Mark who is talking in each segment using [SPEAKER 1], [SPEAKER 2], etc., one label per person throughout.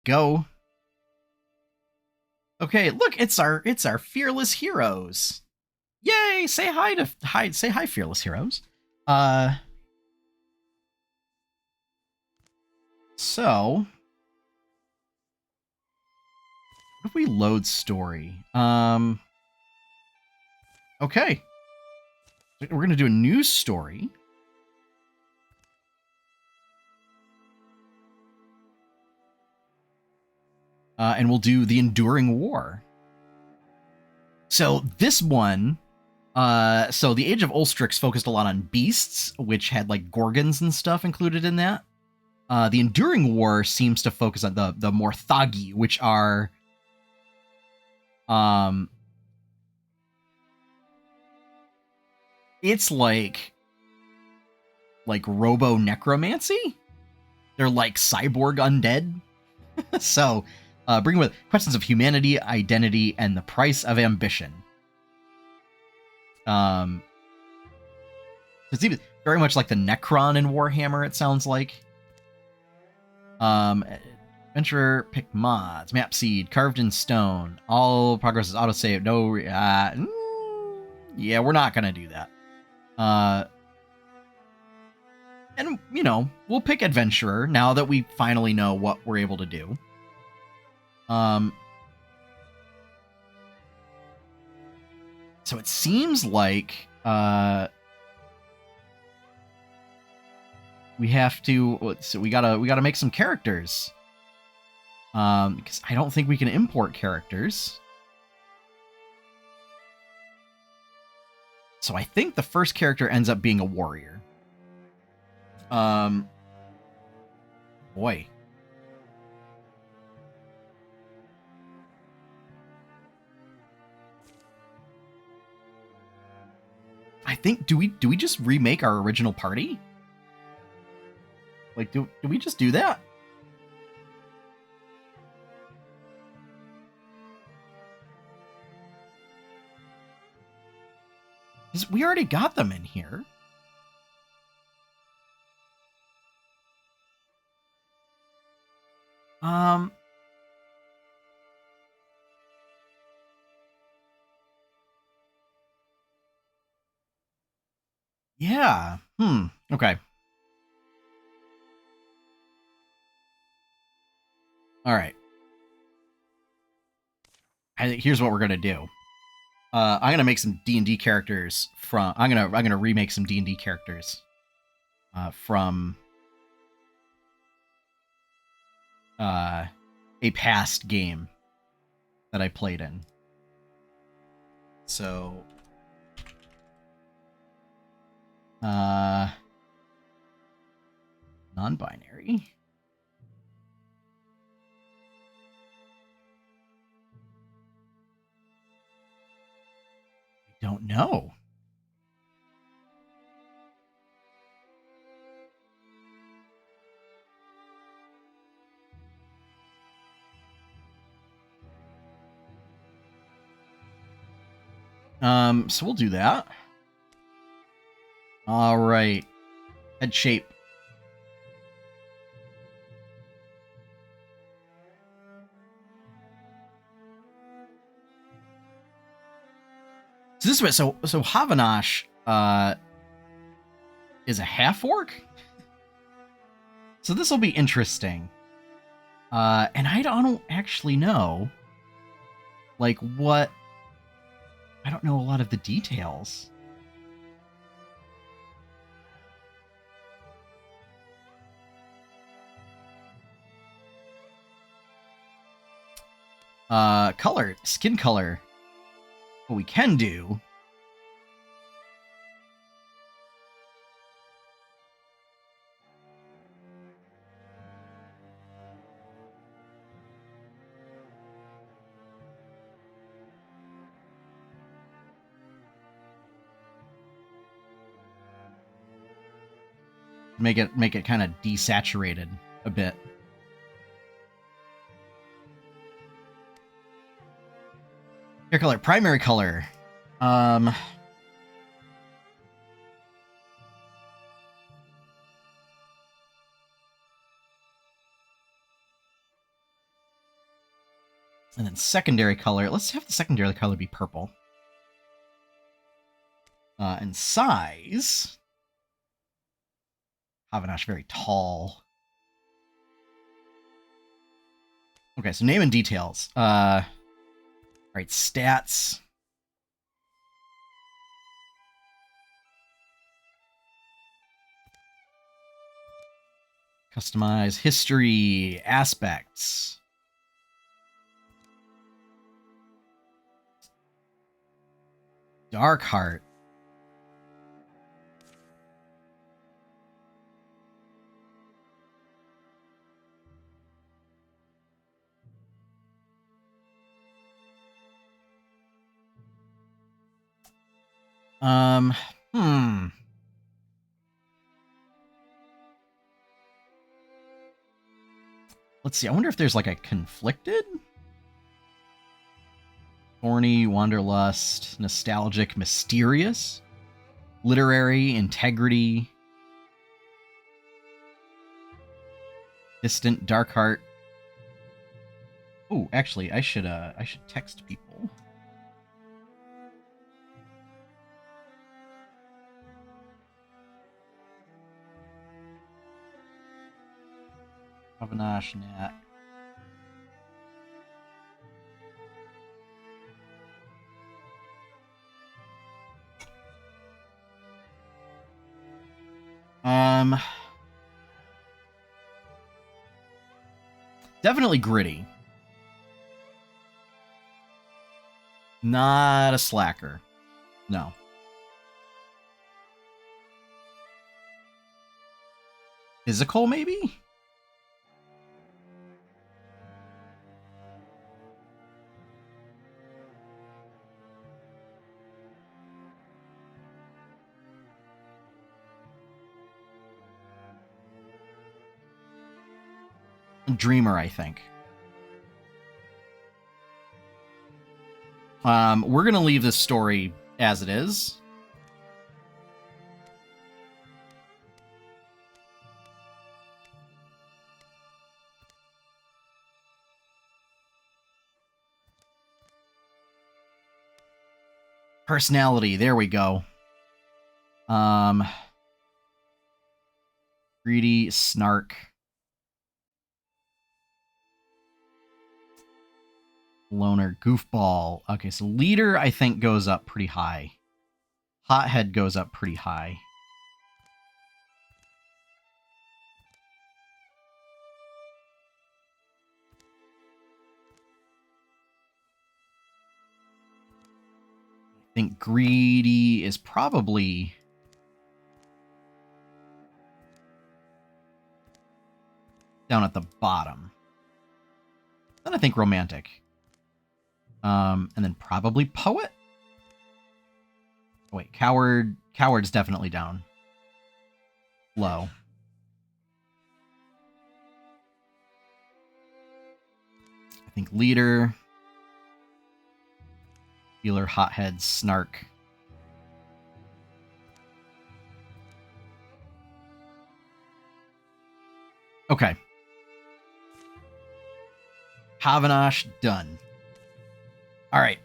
[SPEAKER 1] Go. Okay, look, it's our fearless heroes. Yay! Say hi, fearless heroes. Uh, so what if we load story? Okay, we're gonna do a new story. And we'll do the Enduring War. So this one, so the Age of Ulstrix focused a lot on beasts, which had like gorgons and stuff included in that. The Enduring War seems to focus on the more thagi, which are, it's like robo necromancy. They're like cyborg undead. So, bring with questions of humanity, identity, and the price of ambition. It's even very much like the Necron in Warhammer. It sounds like. Adventurer, pick mods, map seed, carved in stone. All progress is autosave. No, yeah, we're not gonna do that. And you know, we'll pick adventurer now that we finally know what we're able to do. So it seems like we have to. So we gotta make some characters. Because I don't think we can import characters. So I think the first character ends up being a warrior. Boy. I think do we just remake our original party? Like do we just do that? We already got them in here. Yeah. Okay. All right. Here's what we're gonna do. I'm gonna make some D&D characters from. I'm gonna remake some D&D characters from a past game that I played in. So, non-binary. I don't know. So we'll do that. All right. Head shape. So this way, so Havanash is a half orc. So this will be interesting. And I don't actually know, like, what. I don't know a lot of the details. Color, skin color. What we can do. Make it kind of desaturated a bit. Hair color, primary color. And then secondary color. Let's have the secondary color be purple. And size. Havanash, very tall. Okay, so name and details. All right, stats. Customize history, aspects. Dark Heart. Hmm. Let's see. I wonder if there's like a conflicted? Thorny, wanderlust, nostalgic, mysterious, literary, integrity, distant, dark heart. Oh, actually, I should text people. Avinash, Nat. Definitely gritty. Not a slacker. No. Physical, maybe? Dreamer, I think. We're gonna leave this story as it is. Personality, there we go. Greedy, snark. Loner, goofball. Okay, so leader, I think, goes up pretty high. Hothead goes up pretty high. I think greedy is probably... down at the bottom. Then I think romantic. And then probably poet? Oh, wait, coward. Coward's definitely down. Low. I think leader. Healer, hothead, snark. Okay. Havanash, done. All right.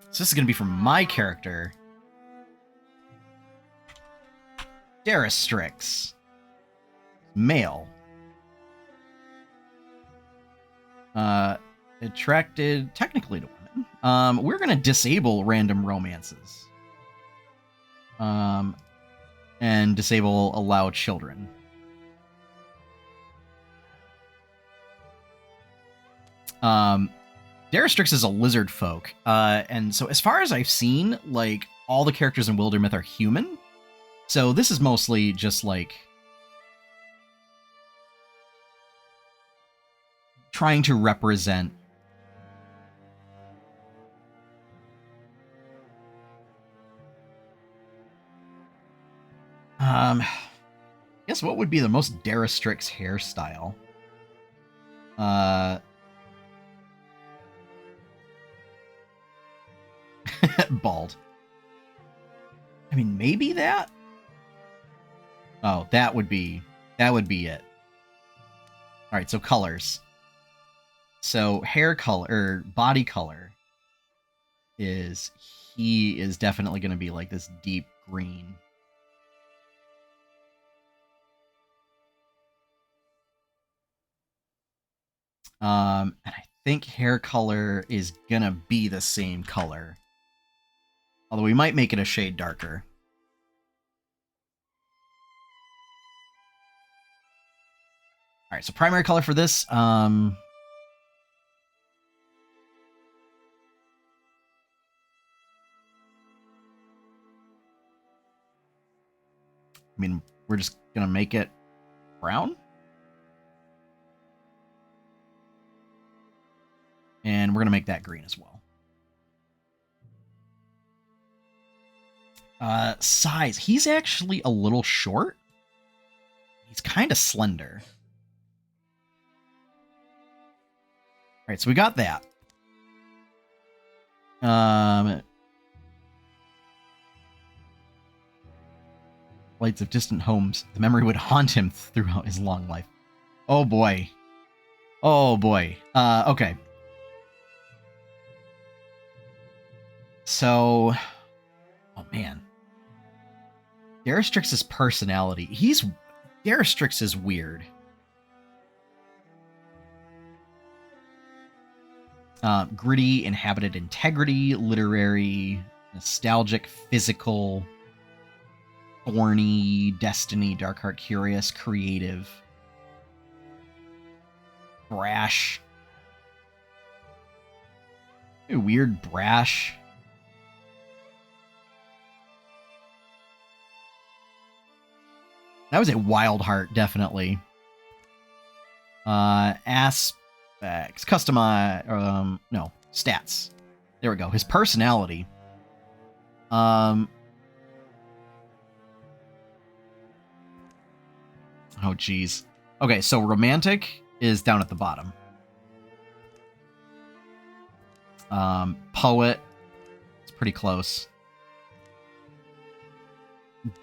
[SPEAKER 1] So this is going to be from my character. Daristrix. Male. Attracted technically to women. We're going to disable random romances. And disable allow children. Daristrix is a lizard folk, and so as far as I've seen, like, all the characters in Wildermyth are human, so this is mostly just, like, trying to represent I guess what would be the most Daristrix hairstyle? Bald. I mean, maybe that? Oh, that would be it. Alright, so colors. So hair color, or body color, he is definitely going to be like this deep green. And I think hair color is going to be the same color. Although we might make it a shade darker. All right, so primary color for this, I mean, we're just going to make it brown. And we're going to make that green as well. Size. He's actually a little short. He's kind of slender. All right, so we got that. Lights of distant homes. The memory would haunt him throughout his long life. Oh boy. Oh boy. Okay. So, oh man. Daristrix's personality. Daristrix is weird. Gritty, inhabited integrity, literary, nostalgic, physical, thorny, destiny, dark heart, curious, creative, brash. Weird, brash. That was a wild heart, definitely. Aspects. Customize. No. Stats. There we go. His personality. Oh, geez. Okay, so romantic is down at the bottom. Poet. It's pretty close.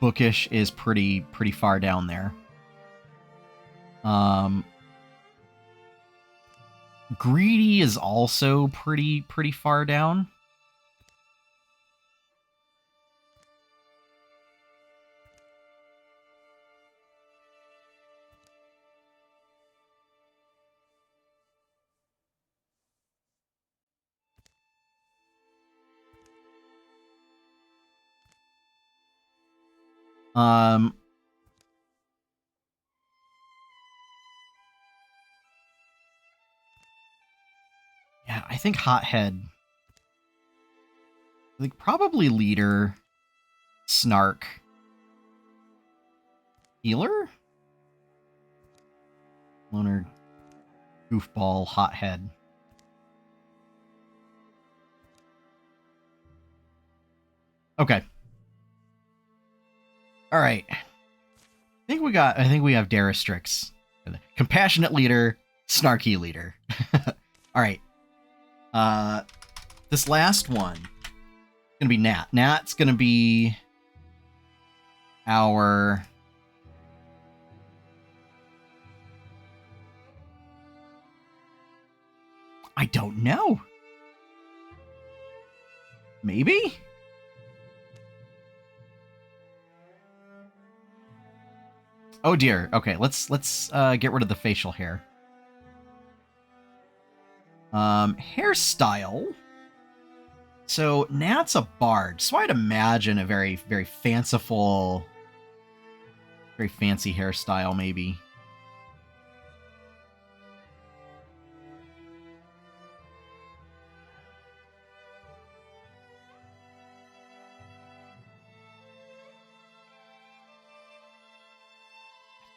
[SPEAKER 1] Bookish is pretty far down there. Greedy is also pretty far down. Yeah, I think Hothead. Like, probably leader, snark, healer? Loner, goofball, Hothead. Okay. All right. I think we have Daristrix. Compassionate leader, snarky leader. All right. This last one is gonna be Nat. Nat's gonna be our I don't know. Maybe? Oh dear. Okay, let's get rid of the facial hair. Hairstyle. So Nat's a bard, so I'd imagine a very fanciful, very fancy hairstyle, maybe.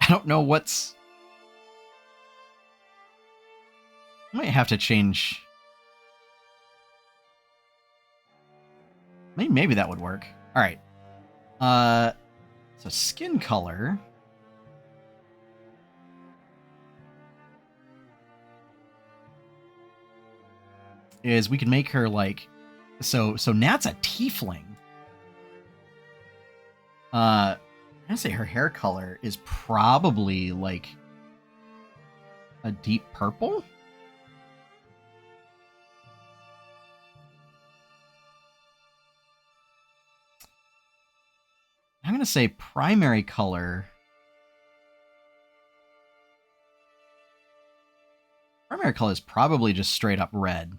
[SPEAKER 1] I don't know what's... I might have to change... Maybe that would work. All right. So skin color... is we can make her like... So Nat's a tiefling. I'm gonna say her hair color is probably like a deep purple. going to say primary color. Primary color is probably just straight up red.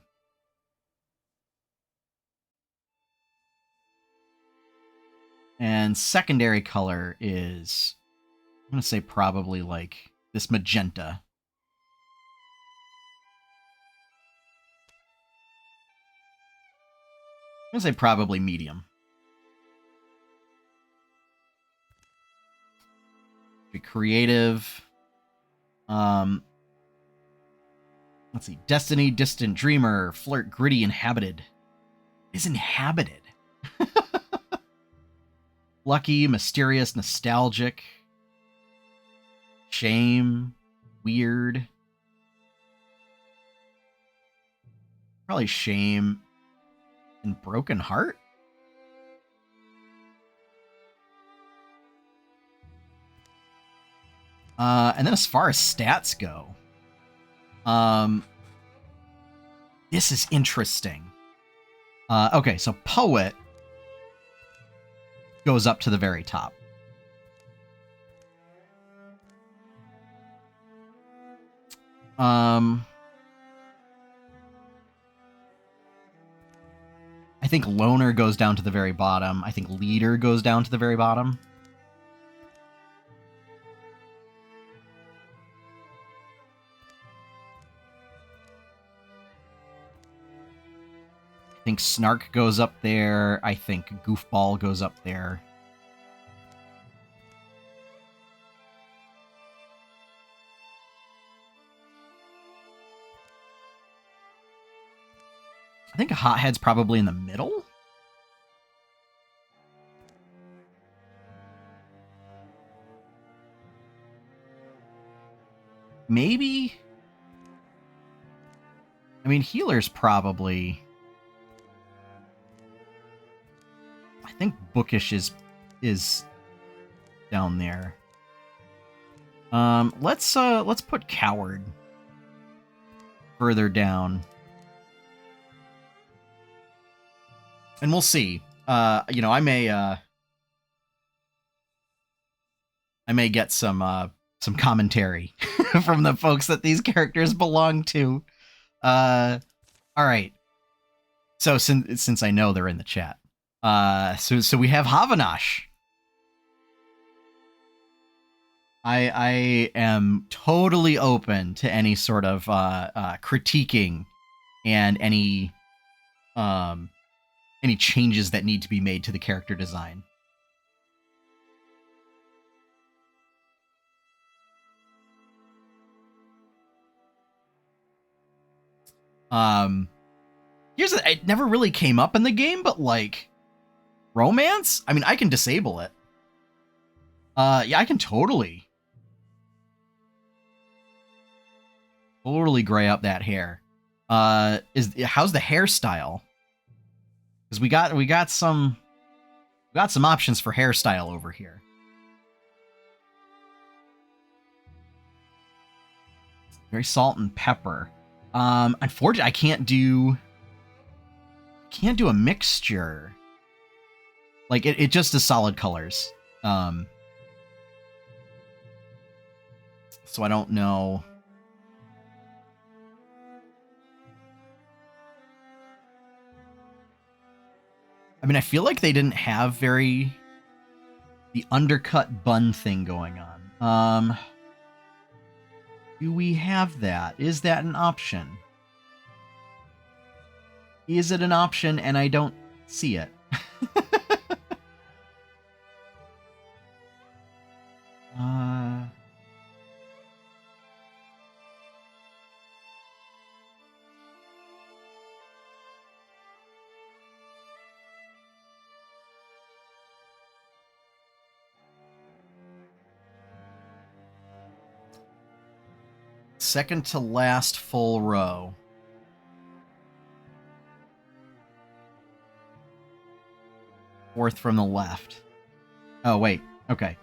[SPEAKER 1] And secondary color is, I'm going to say probably like this magenta. I'm going to say probably medium. Be creative. Let's see. Destiny, distant dreamer, flirt, gritty, inhabited. Is inhabited. Lucky, mysterious, nostalgic. Shame, weird. Probably shame and broken heart. And then as far as stats go, this is interesting. Okay, so Poet goes up to the very top. I think Loner goes down to the very bottom. I think Leader goes down to the very bottom. I think Snark goes up there. I think Goofball goes up there. I think Hothead's probably in the middle. Maybe? I mean, Healer's probably... I think Bookish is down there. Let's put Coward further down. And we'll see. You know, I may get some commentary from the folks that these characters belong to. All right. So since I know they're in the chat, so we have Havanash. I am totally open to any sort of critiquing and any changes that need to be made to the character design. It never really came up in the game, but like romance? I mean, I can disable it. Yeah, I can totally gray up that hair. How's the hairstyle? Because we got some options for hairstyle over here. Very salt and pepper. Unfortunately, I can't do a mixture. Like it just is solid colors. So I don't know. I mean, I feel like they didn't have the undercut bun thing going on. Do we have that? Is that an option? Is it an option and I don't see it? Second to last full row. Fourth from the left. Oh, wait. Okay.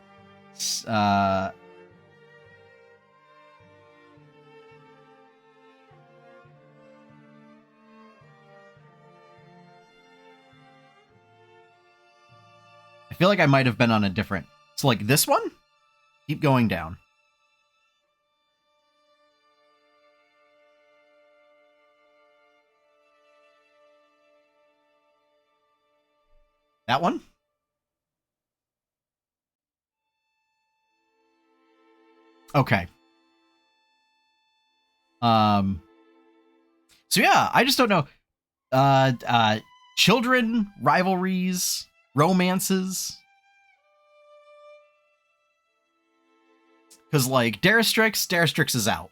[SPEAKER 1] I feel like I might have been on a different... So, like, this one? Keep going down. That one? Okay. So yeah, I just don't know. Children, rivalries, romances. Because, like, Darastrix is out.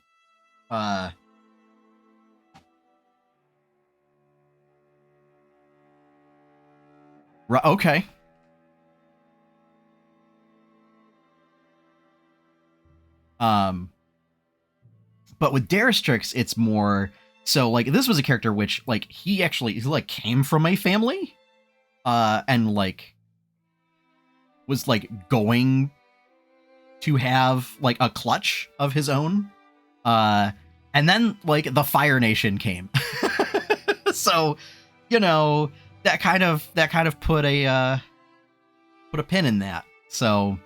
[SPEAKER 1] Okay. But with Darastrix, it's more... So, like, this was a character which, like, he like, came from a family, and, like, was, like, going to have, like, a clutch of his own. And then, like, the Fire Nation came. So, you know, that kind of put a pin in that. So,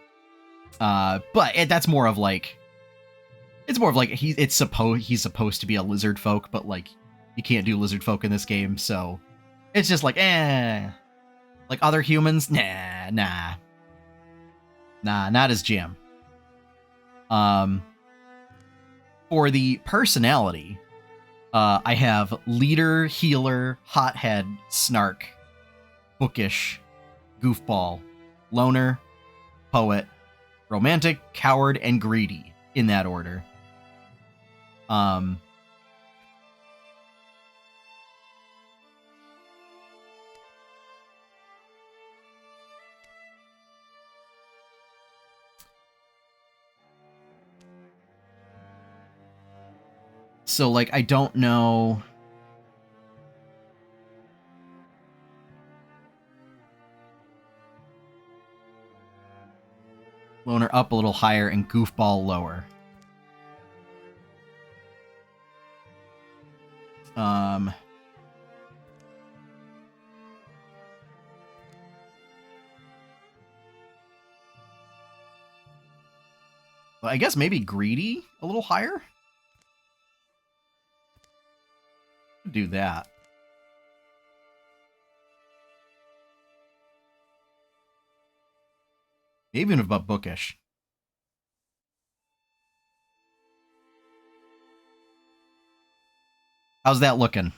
[SPEAKER 1] but that's more of, like... It's more of like he's supposed to be a lizard folk, but like you can't do lizard folk in this game, so it's just like like other humans, nah, not his jam. For the personality, I have leader, healer, hothead, snark, bookish, goofball, loner, poet, romantic, coward, and greedy in that order. So, like, I don't know... Loner up a little higher and goofball lower. Well, I guess maybe greedy a little higher? Do that. Maybe even above bookish. How's that looking?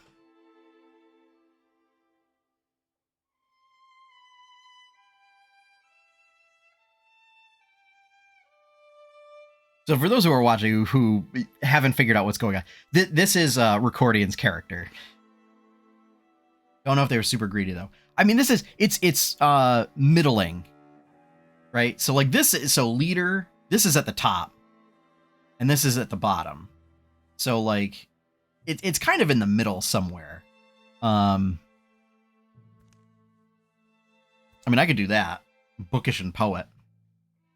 [SPEAKER 1] So for those who are watching who haven't figured out what's going on, this is Recordion's character. Don't know if they were super greedy though. I mean, it's middling, right? So like leader, this is at the top, and this is at the bottom. So like, it's kind of in the middle somewhere. I mean, I could do that. Bookish and poet.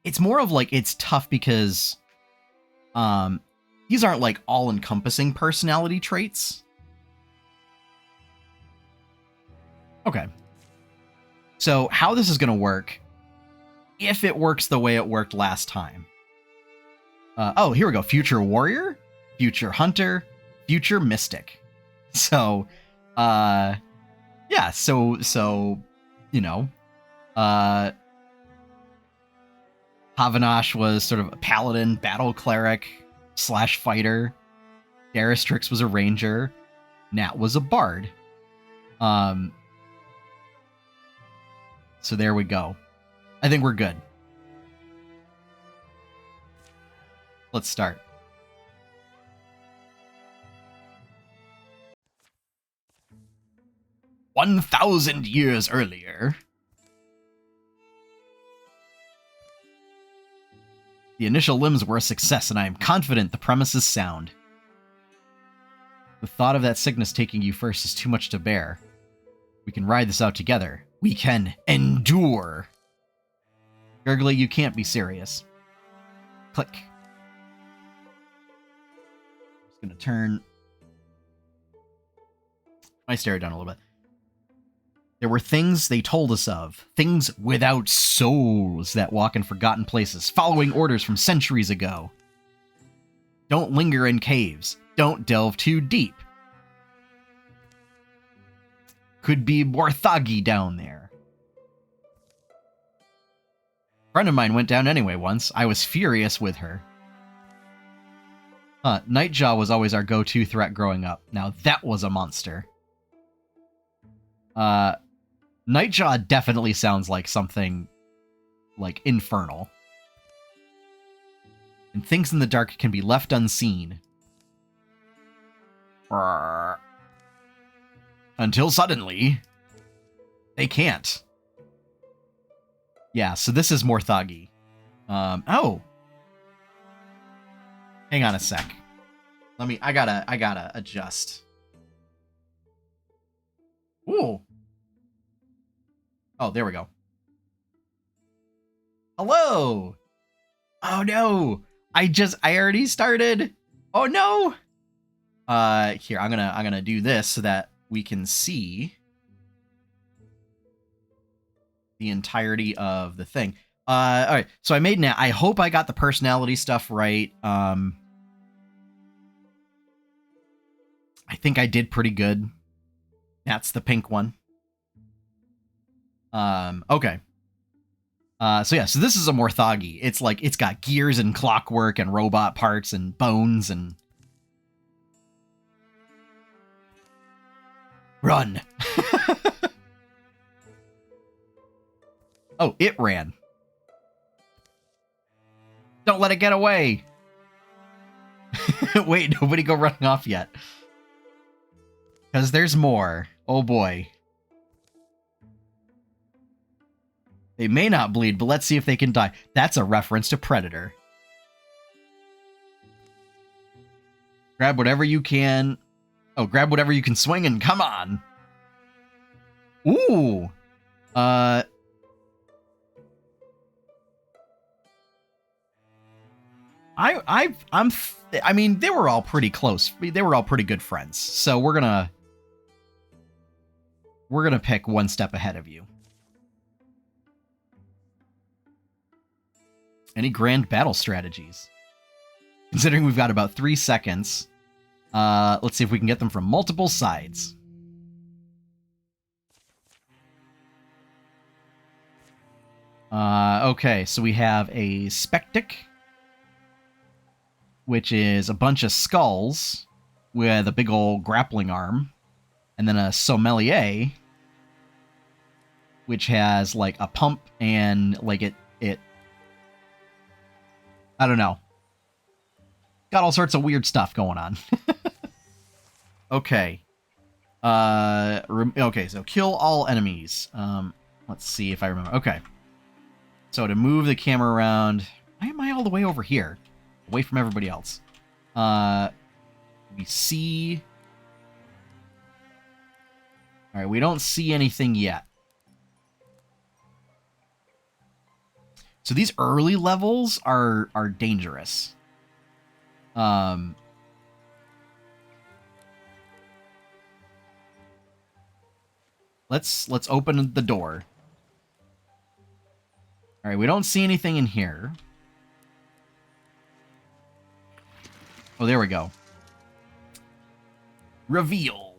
[SPEAKER 1] It's more of like, it's tough because these aren't like all-encompassing personality traits. Okay. So how this is going to work, if it works the way it worked last time. Oh, here we go. Future warrior, future hunter, future mystic. So, yeah, so, you know, Havanash was sort of a paladin, battle cleric, / fighter. Darastrix was a ranger. Nat was a bard. So there we go. I think we're good. Let's start. "1,000 years earlier, the initial limbs were a success, and I am confident the premise is sound. The thought of that sickness taking you first is too much to bear. We can ride this out together. We can endure. Gurgly, you can't be serious." Click. Just gonna turn my stereo down a little bit. There were things they told us of, things without souls that walk in forgotten places, following orders from centuries ago. Don't linger in caves. Don't delve too deep. Could be Morthagi down there. A friend of mine went down anyway once. I was furious with her. Nightjaw was always our go-to threat growing up. Now that was a monster. Nightjaw definitely sounds like something like infernal. And things in the dark can be left unseen. Until suddenly, they can't. Yeah, so this is Morthagi. Oh. Hang on a sec. I gotta adjust. Ooh. Oh, there we go. Hello. Oh no. I already started. Oh no. Here, I'm gonna do this so that we can see the entirety of the thing. Alright, so I made Nat. I hope I got the personality stuff right. I think I did pretty good. That's the pink one. Okay. So yeah, so this is a Morthagi. It's like, it's got gears and clockwork and robot parts and bones and... Run! Oh, it ran. Don't let it get away! Wait, nobody go running off yet. Because there's more. Oh boy. They may not bleed, but let's see if they can die. That's a reference to Predator. Grab whatever you can. Oh, grab whatever you can swing and come on. Ooh. I mean, they were all pretty close. They were all pretty good friends. So we're gonna pick one step ahead of you. Any grand battle strategies? Considering we've got about 3 seconds, let's see if we can get them from multiple sides. Okay, so we have a Spectic, which is a bunch of skulls with a big old grappling arm, and then a Sommelier, which has like a pump and like it I don't know. Got all sorts of weird stuff going on. Okay. Okay, so kill all enemies. Let's see if I remember. Okay. So to move the camera around... Why am I all the way over here? Away from everybody else. We see... Alright, we don't see anything yet. So these early levels are dangerous. Let's open the door. All right, we don't see anything in here. Oh, there we go. Revealed.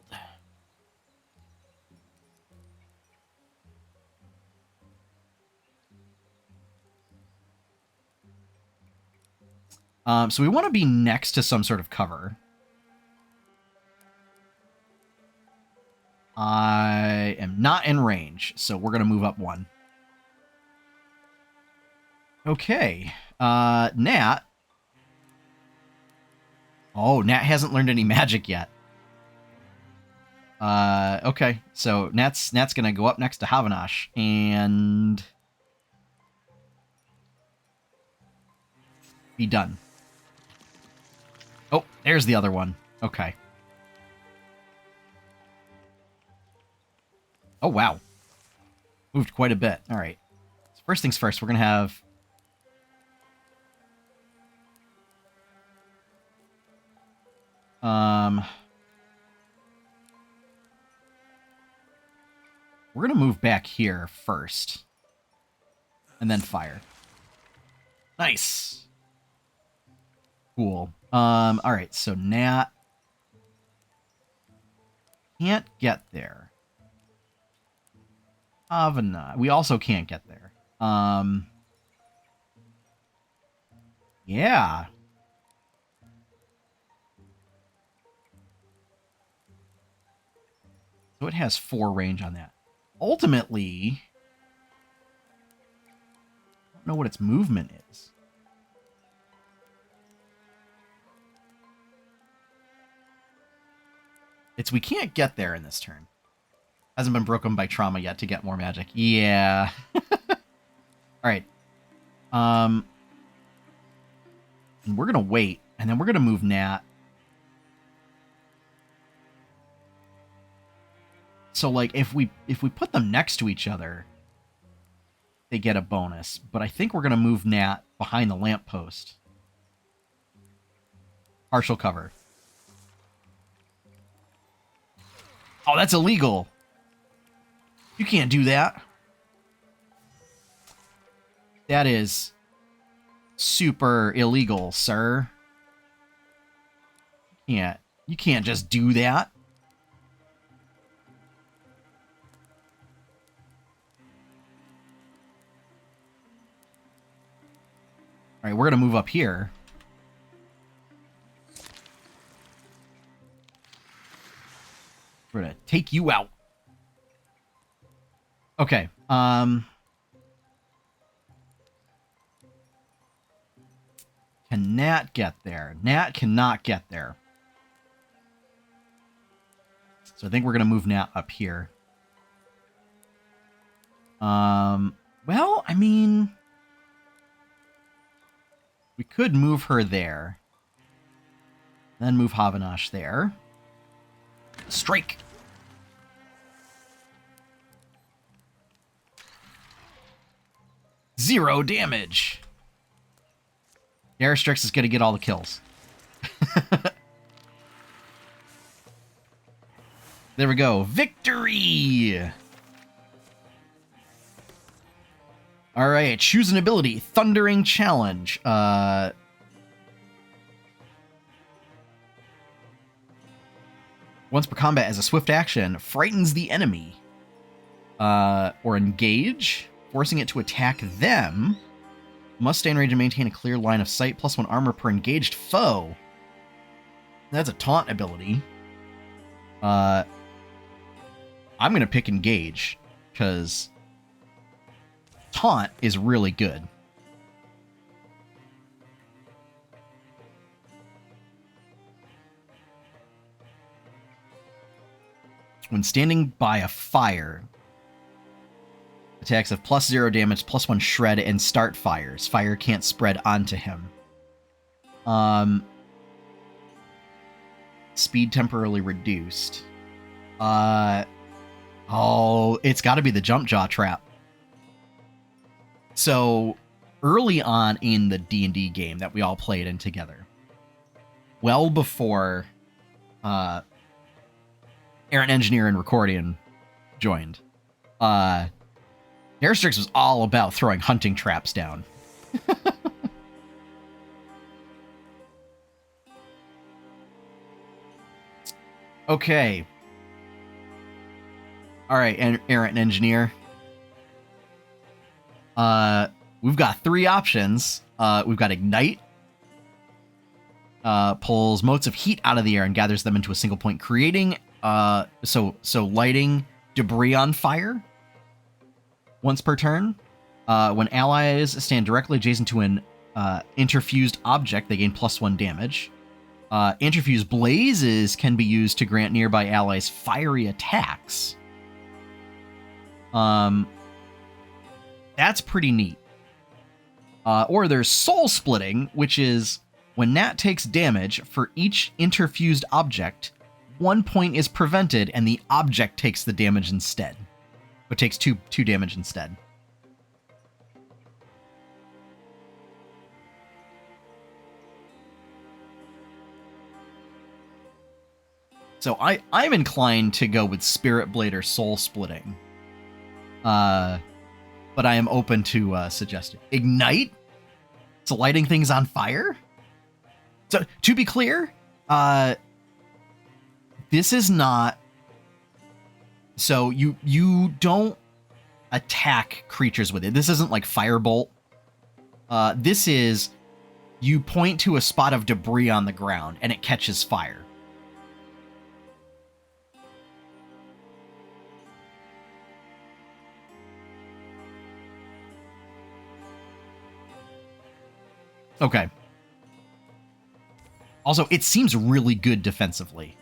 [SPEAKER 1] So we want to be next to some sort of cover. I am not in range, so we're going to move up one. Okay. Nat. Oh, Nat hasn't learned any magic yet. Okay. So Nat's going to go up next to Havanash and be done. Oh, there's the other one. Okay. Oh, wow. Moved quite a bit. All right. So first things first, we're going to have... we're we're going to move back here first. And then fire. Nice. Cool. All right, so Nat can't get there. Havana, we also can't get there. Yeah. So it has 4 range on that. Ultimately, I don't know what its movement is. We can't get there in this turn. Hasn't been broken by trauma yet to get more magic. Yeah. Alright. And we're gonna wait, and then we're gonna move Nat. So, like, if we put them next to each other, they get a bonus. But I think we're gonna move Nat behind the lamppost. Partial cover. Oh, that's illegal. You can't do that. That is super illegal, sir. You can't just do that. All right, we're going to move up here. We're going to take you out. Okay. Can Nat get there? Nat cannot get there. So I think we're going to move Nat up here. Well, I mean, we could move her there. Then move Havanash there. Strike! Zero damage! Aerostrix is going to get all the kills. There we go. Victory! Alright, choose an ability. Thundering Challenge. Once per combat as a swift action, frightens the enemy. Or engage, forcing it to attack them. Must stay in range and maintain a clear line of sight, +1 armor per engaged foe. That's a taunt ability. I'm going to pick engage, because taunt is really good. When standing by a fire, attacks of +0 damage, +1 shred, and start fires. Fire can't spread onto him. Speed temporarily reduced. Oh, it's got to be the jump jaw trap. So, early on in the D&D game that we all played in together, well before Aaron Engineer and Recordian joined, Airstrix was all about throwing hunting traps down. Okay. Alright, Errant Engineer. We've got 3 options. We've got Ignite. Pulls motes of heat out of the air and gathers them into a single point, creating, so lighting debris on fire. Once per turn. When allies stand directly adjacent to an interfused object, they gain +1 damage. Interfused blazes can be used to grant nearby allies fiery attacks. That's pretty neat. Or there's soul splitting, which is when Nat takes damage, for each interfused object, 1 point is prevented and the object takes the damage instead. But takes two damage instead. So I'm inclined to go with Spirit Blade or Soul Splitting. But I am open to suggesting. Ignite? So lighting things on fire? So, to be clear, this is not... So, you don't attack creatures with it. This isn't like Firebolt. This is... You point to a spot of debris on the ground, and it catches fire. Okay. Also, it seems really good defensively.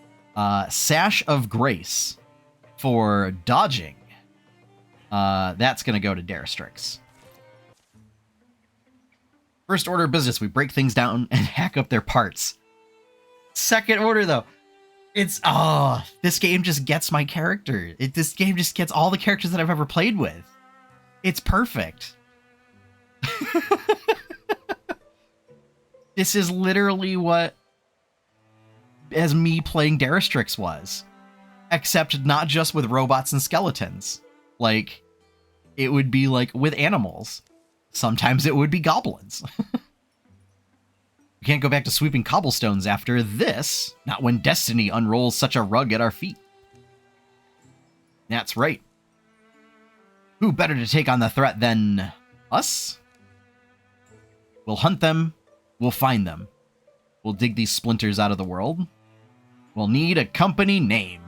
[SPEAKER 1] Sash of Grace for dodging. That's going to go to Daristrix. First order of business, we break things down and hack up their parts. Second order, though, it's... Oh, this game just gets my character. This game just gets all the characters that I've ever played with. It's perfect. This is literally what as me playing Daristrix was. Except not just with robots and skeletons. Like, it would be like with animals. Sometimes it would be goblins. We can't go back to sweeping cobblestones after this. Not when destiny unrolls such a rug at our feet. That's right. Who better to take on the threat than us? We'll hunt them. We'll find them. We'll dig these splinters out of the world. We'll need a company name.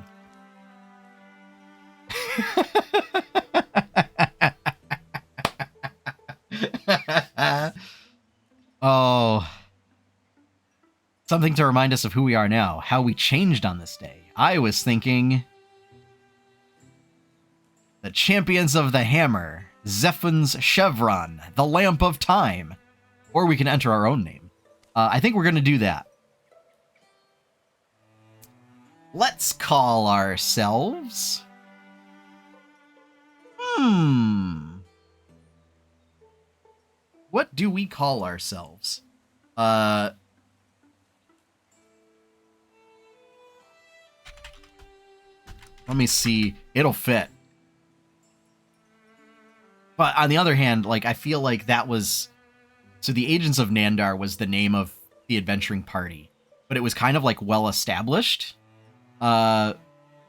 [SPEAKER 1] Oh. Something to remind us of who we are now, how we changed on this day. I was thinking... The Champions of the Hammer, Zephon's Chevron, the Lamp of Time. Or we can enter our own name. I think we're going to do that. Let's call ourselves... What do we call ourselves? Let me see. It'll fit. But on the other hand, like, I feel like that was... So the Agents of Nandar was the name of the adventuring party. But it was kind of, like, well-established by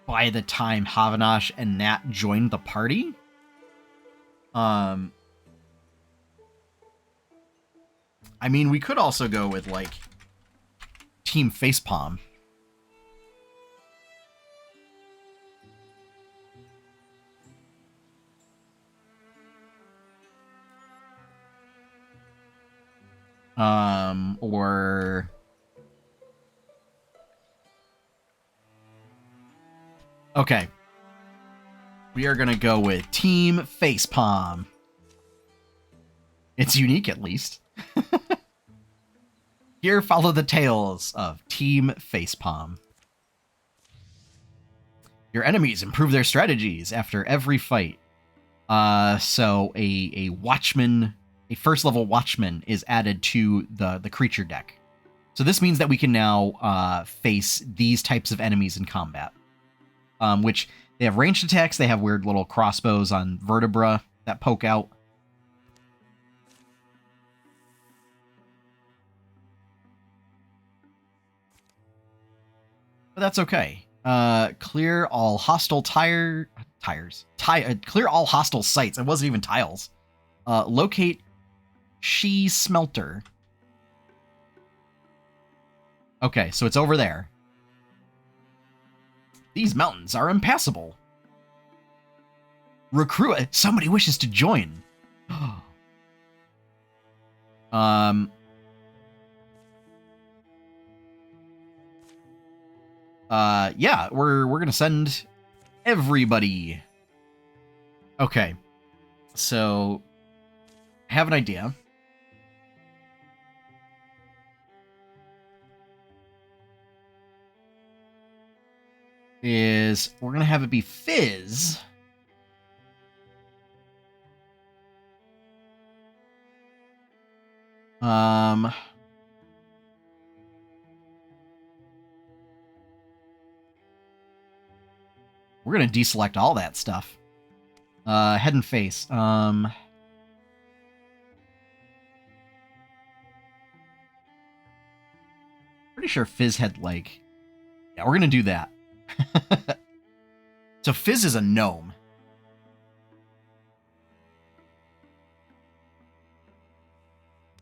[SPEAKER 1] the time Havanash and Nat joined the party. I mean, we could also go with, like, Team Facepalm. Or... Okay. We are gonna go with Team Facepalm. It's unique, at least. Here follow the tales of Team Facepalm. Your enemies improve their strategies after every fight. So a watchman, a first level watchman is added to the creature deck. So this means that we can now face these types of enemies in combat. Which they have ranged attacks, they have weird little crossbows on vertebra that poke out. But that's okay. Clear all hostile clear all hostile sites. It wasn't even tiles. Locate She Smelter. Okay, so it's over there. These mountains are impassable. Recruit. Somebody wishes to join. Yeah, we're gonna send everybody. Okay, so I have an idea. Is we're gonna have it be Fizz. We're gonna deselect all that stuff. Head and face. Pretty sure Fizz had, like... Yeah, we're gonna do that. So Fizz is a gnome.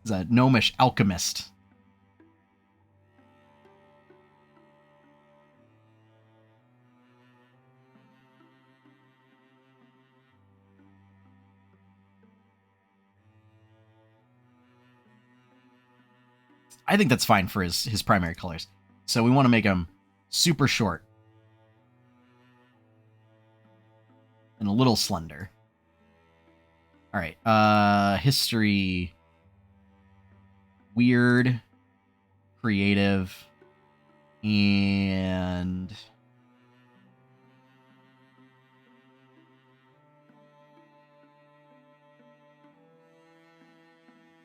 [SPEAKER 1] He's a gnomish alchemist. I think that's fine for his primary colors. So we want to make him super short. And a little slender. Alright, history. Weird. Creative. And...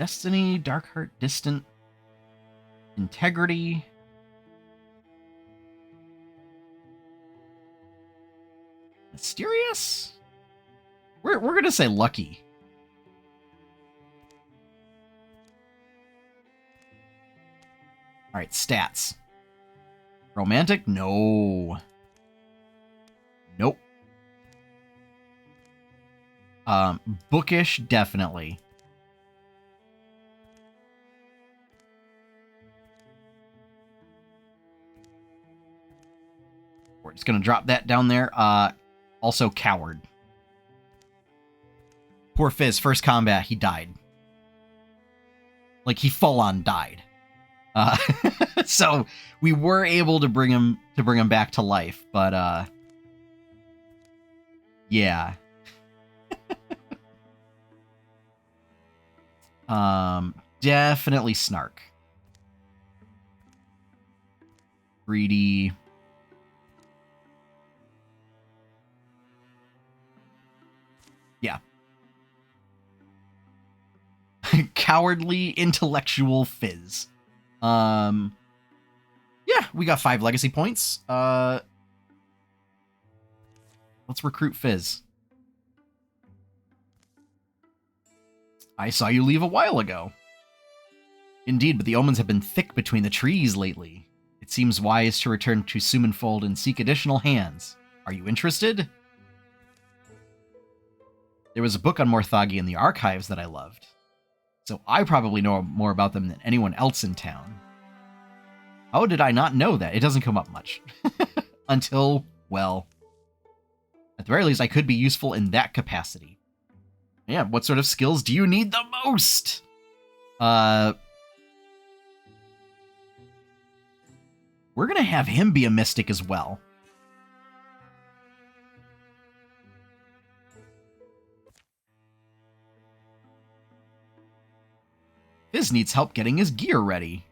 [SPEAKER 1] Destiny, Darkheart, Distant. Integrity. Mysterious? We're gonna say lucky. Alright, stats. Romantic? No. Nope. Bookish? Definitely. We're just gonna drop that down there. Also coward. Poor Fizz, first combat, he died. Like, he full-on died. So we were able to bring him back to life, but yeah. Definitely Snark. Greedy. Yeah. Cowardly, intellectual Fizz. Yeah, we got 5 legacy points. Let's recruit Fizz. I saw you leave a while ago. Indeed, but the omens have been thick between the trees lately. It seems wise to return to Sumanfold and seek additional hands. Are you interested? There was a book on Morthagi in the archives that I loved, so I probably know more about them than anyone else in town. How did I not know that? It doesn't come up much. Until, well, at the very least, I could be useful in that capacity. Yeah, what sort of skills do you need the most? We're gonna have him be a mystic as well. Fizz needs help getting his gear ready.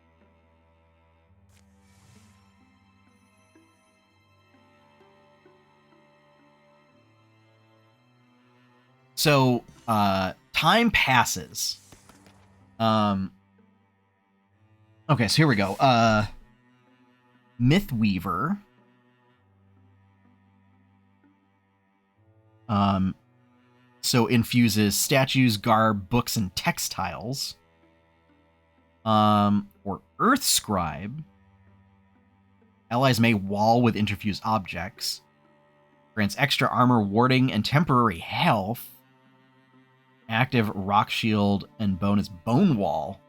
[SPEAKER 1] So, time passes. Okay, so here we go. Mythweaver. So infuses statues, garb, books, and textiles. Or Earth Scribe. Allies may wall with interfused objects. Grants extra armor, warding, and temporary health. Active rock shield and bonus bone wall.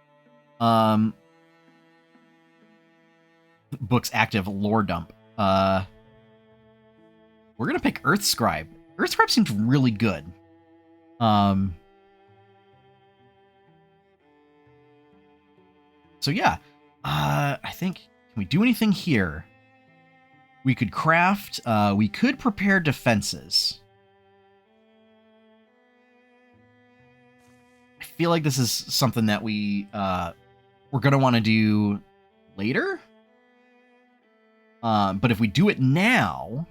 [SPEAKER 1] Books active lore dump. We're gonna pick Earth Scribe. Earth Scribe seems really good. So yeah, I think, can we do anything here? We could craft, we could prepare defenses. I feel like this is something that we're gonna want to do later. But if we do it now,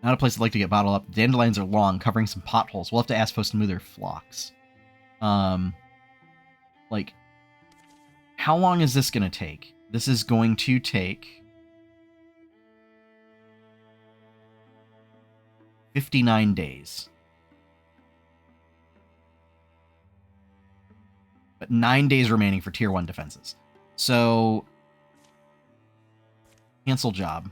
[SPEAKER 1] not a place I'd like to get bottled up. Dandelions are long, covering some potholes. We'll have to ask folks to move their flocks. Like, how long is this gonna take? This is going to take 59 days. But 9 days remaining for tier 1 defenses. So, cancel job.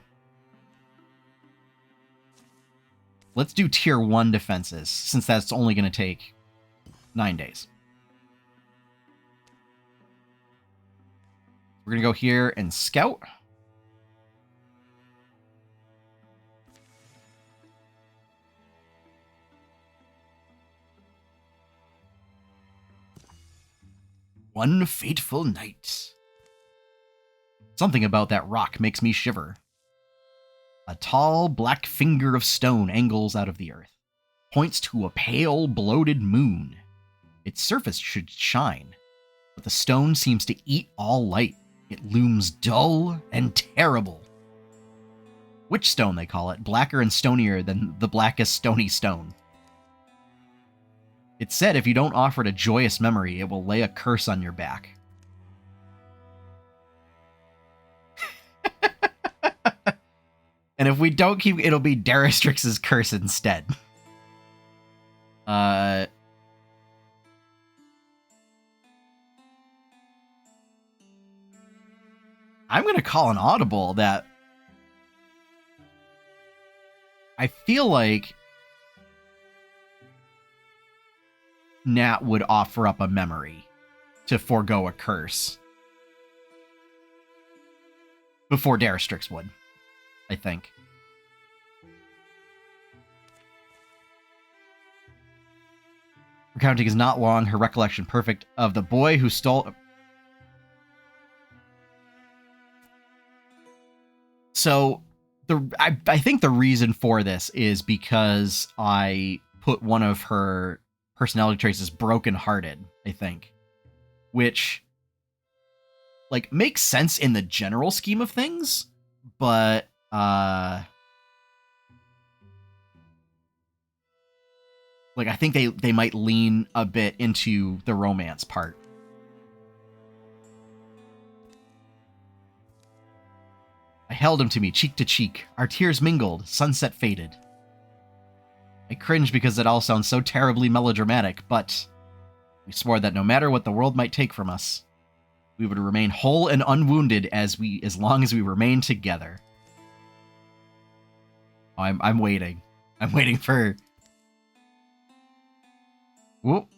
[SPEAKER 1] Let's do tier 1 defenses, since that's only going to take 9 days. We're going to go here and scout. One fateful night. Something about that rock makes me shiver. A tall, black finger of stone angles out of the earth, points to a pale, bloated moon. Its surface should shine, but the stone seems to eat all light. It looms dull and terrible. Witch stone, they call it, blacker and stonier than the blackest stony stone. It's said if you don't offer it a joyous memory, it will lay a curse on your back. And if we don't keep, it'll be Daristrix's curse instead. I'm gonna call an audible that I feel like Nat would offer up a memory to forego a curse before Daristrix would, I think. Recounting is not long, her recollection perfect of the boy who stole... So, I think the reason for this is because I put one of her personality traits as broken-hearted, I think. Which, like, makes sense in the general scheme of things, but, like, I think they might lean a bit into the romance part. I held him to me, cheek to cheek. Our tears mingled, sunset faded. I cringed because it all sounds so terribly melodramatic, but we swore that no matter what the world might take from us, we would remain whole and unwounded as long as we remained together. Oh, I'm waiting. I'm waiting for... Whoop.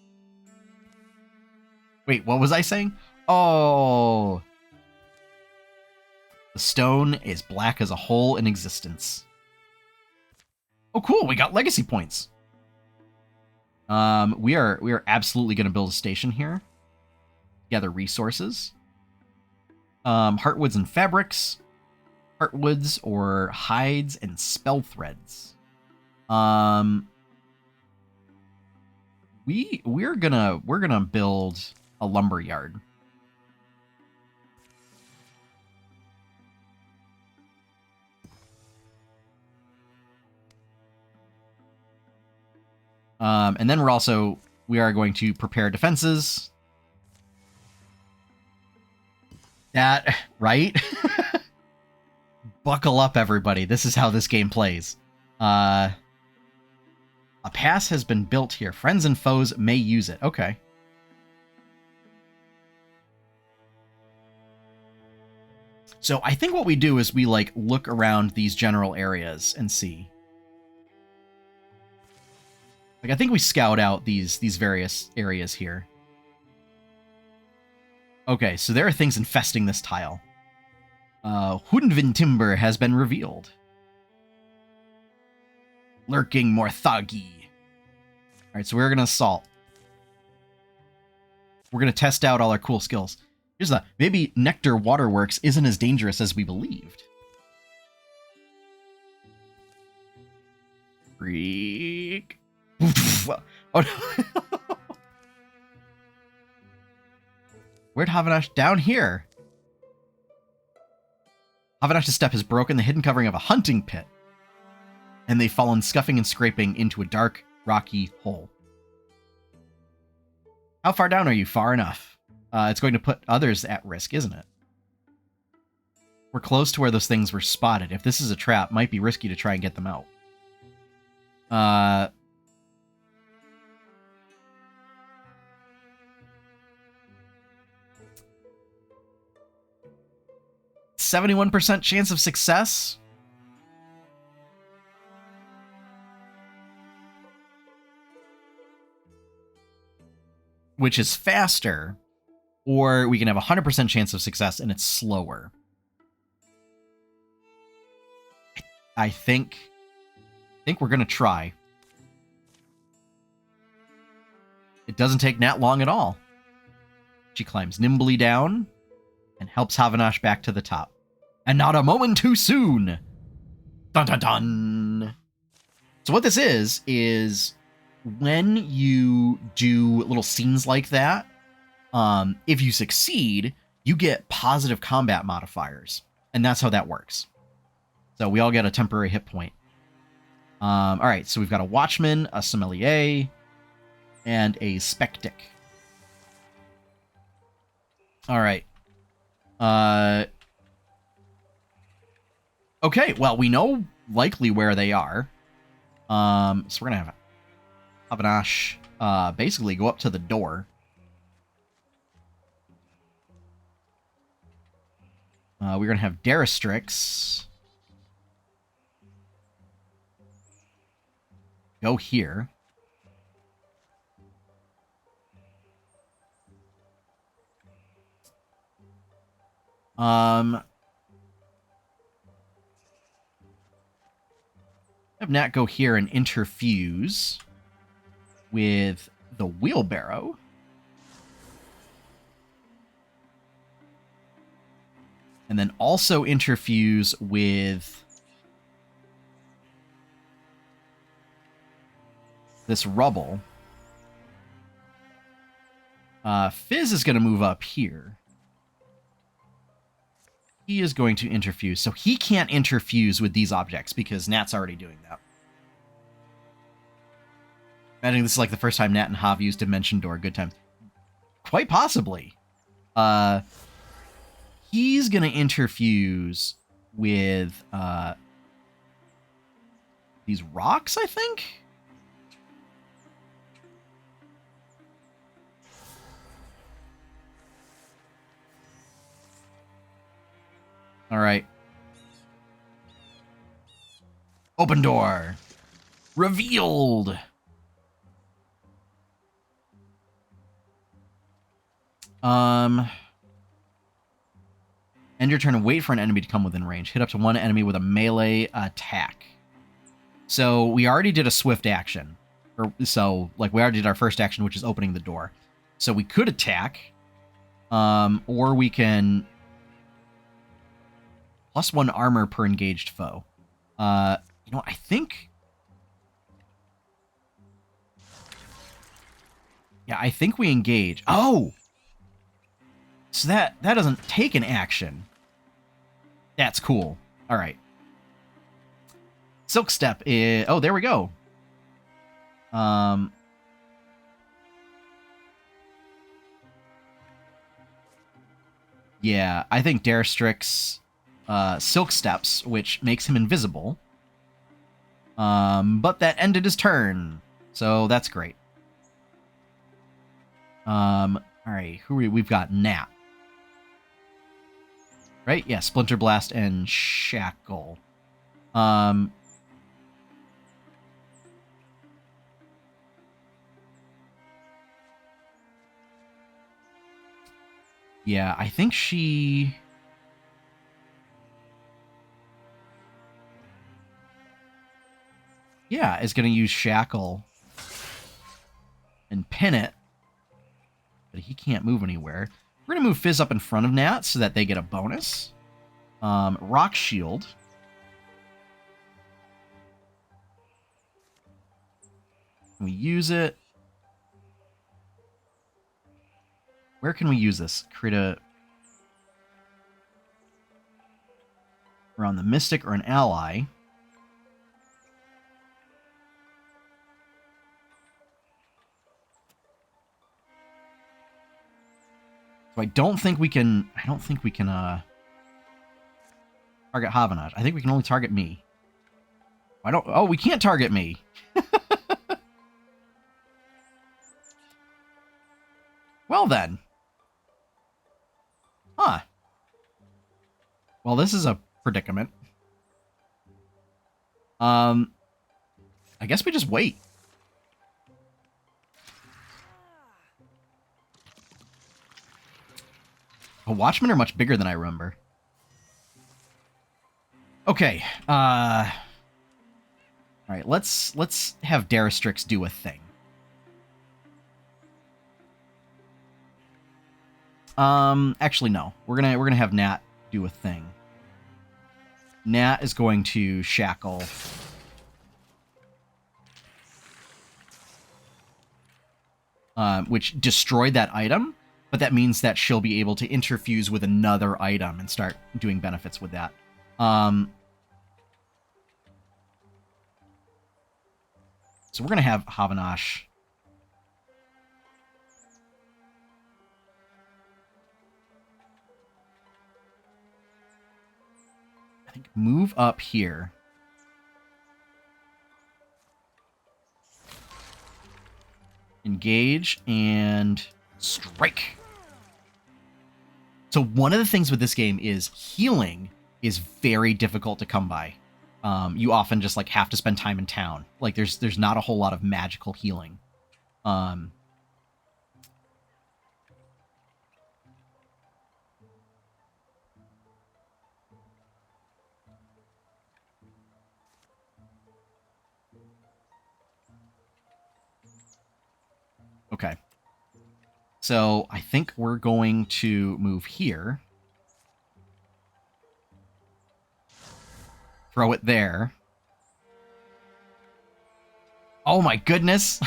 [SPEAKER 1] Wait, what was I saying? Oh... The stone is black as a hole in existence. Oh, cool! We got legacy points. We are absolutely going to build a station here. Gather resources. Heartwoods and fabrics. Heartwoods or hides and spell threads. We're gonna build a lumber yard. And then we are going to prepare defenses. That, right? Buckle up, everybody. This is how this game plays. A pass has been built here. Friends and foes may use it. Okay. So I think what we do is we, like, look around these general areas and see. Like, I think we scout out these various areas here. Okay, so there are things infesting this tile. Hundvin timber has been revealed. Lurking Morthagi. Alright, so we're gonna assault. We're gonna test out all our cool skills. Here's the... Maybe Nectar Waterworks isn't as dangerous as we believed. Freak. Oh, no. Where'd Havanash? Down here. Havanash's step has broken the hidden covering of a hunting pit, and they've fallen scuffing and scraping into a dark, rocky hole. How far down are you? Far enough. It's going to put others at risk, isn't it? We're close to where those things were spotted. If this is a trap, might be risky to try and get them out. 71% chance of success. Which is faster, or we can have a 100% chance of success and it's slower. I think we're going to try. It doesn't take Nat long at all. She climbs nimbly down and helps Havanash back to the top. And not a moment too soon! Dun dun dun! So what this is when you do little scenes like that, if you succeed, you get positive combat modifiers. And that's how that works. So we all get a temporary hit point. Alright, so we've got a Watchman, a Sommelier, and a Spectic. Alright. Okay, well, we know likely where they are. So we're gonna have Havanash basically go up to the door. We're gonna have Daristrix go here. Have Nat go here and interfuse with the wheelbarrow. And then also interfuse with this rubble. Fizz is going to move up here. He is going to interfuse. So he can't interfuse with these objects because Nat's already doing that. I think this is like the first time Nat and Hav used Dimension Door. Good time. Quite possibly. He's going to interfuse with these rocks, I think? All right. Open door. Revealed. End your turn and wait for an enemy to come within range. Hit up to one enemy with a melee attack. So we already did a swift action. So, like, we already did our first action, which is opening the door. So we could attack. Or we can... +1 armor per engaged foe. You know, I think... Yeah, I think we engage. Oh! So that doesn't take an action. That's cool. All right. Silk Step is... Oh, there we go. Yeah, I think Daristrix Silk Steps, which makes him invisible. But that ended his turn. So that's great. All right, we've got Nat. Right? Yeah, Splinter Blast and Shackle. Yeah, I think she... Yeah, is going to use Shackle and pin it. But he can't move anywhere. We're going to move Fizz up in front of Nat so that they get a bonus. Rock Shield. Can we use it? Where can we use this? Create a... around the Mystic or an ally. So I don't think we can Target Havanash. I think we can only target me. I don't... Oh, we can't target me. Well, then. Huh. Well, this is a predicament. I guess we just wait. Oh, Watchmen are much bigger than I remember. Okay. All right, let's have Daristrix do a thing. Actually, no. We're gonna have Nat do a thing. Nat is going to shackle. Which destroyed that item, but that means that she'll be able to interfuse with another item and start doing benefits with that. So we're gonna have Havanash. I think move up here. Engage and strike. So one of the things with this game is healing is very difficult to come by. You often just like have to spend time in town. Like there's not a whole lot of magical healing. Okay. So I think we're going to move here. Throw it there. Oh my goodness.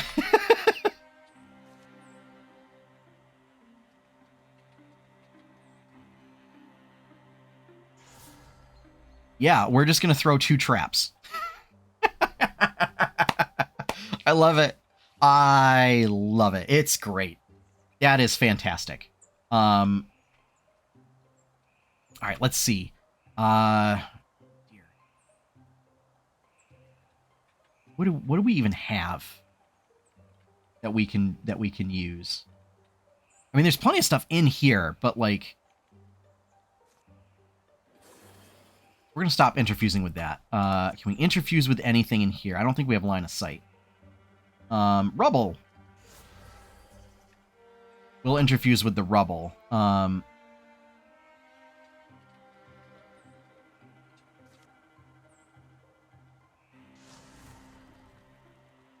[SPEAKER 1] Yeah, we're just going to throw 2 traps. I love it. I love it. It's great. That is fantastic. All right, let's see. What do we even have that we can use? I mean, there's plenty of stuff in here, but like we're gonna stop interfusing with that. Can we interfuse with anything in here? I don't think we have line of sight. Rubble. We'll interfuse with the rubble.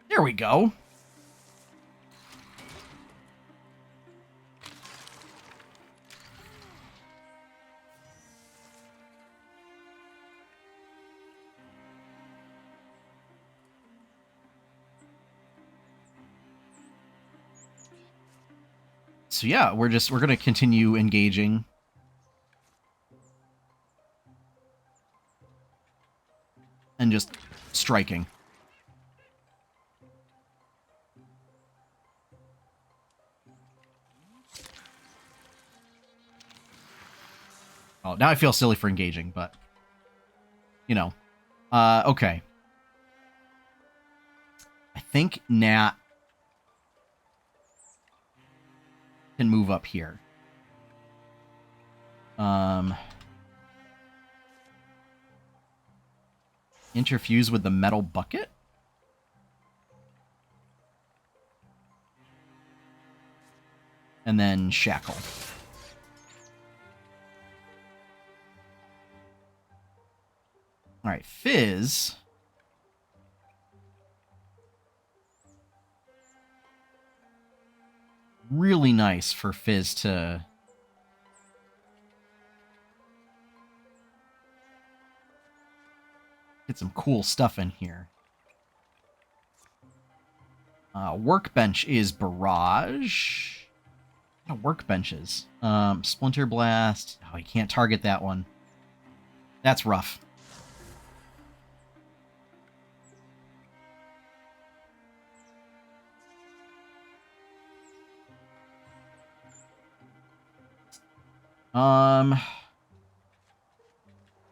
[SPEAKER 1] There we go. So yeah, we're gonna continue engaging. And just striking. Oh, now I feel silly for engaging, but you know. Okay. I think Nat can move up here. Interfuse with the metal bucket? And then shackle. Alright, Fizz. Really nice for Fizz to... get some cool stuff in here. Workbench is Barrage. Workbenches. Splinter Blast. Oh, you can't target that one. That's rough.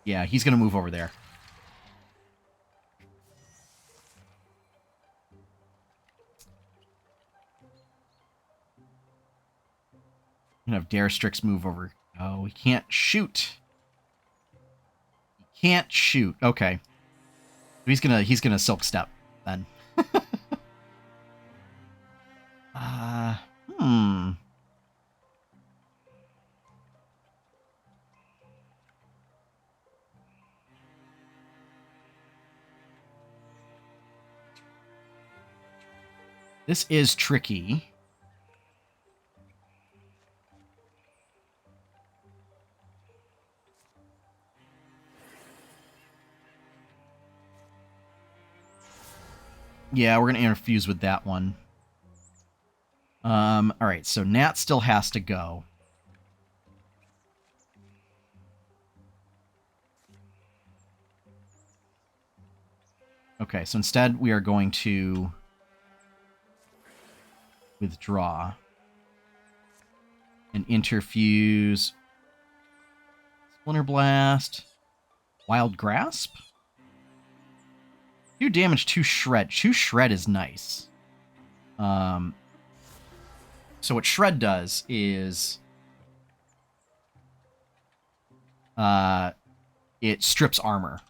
[SPEAKER 1] Yeah, he's going to move over there. I'm going to have Daristrix move over. Oh, he can't shoot. He can't shoot. Okay. He's gonna Silk Step then. uh, hmm. This is tricky. Yeah, we're going to interfuse with that one. All right, so Nat still has to go. Okay, so instead we are going to withdraw and interfuse Splinter Blast, Wild Grasp. 2 damage, 2 shred. 2 shred is nice. So what shred does is it strips armor.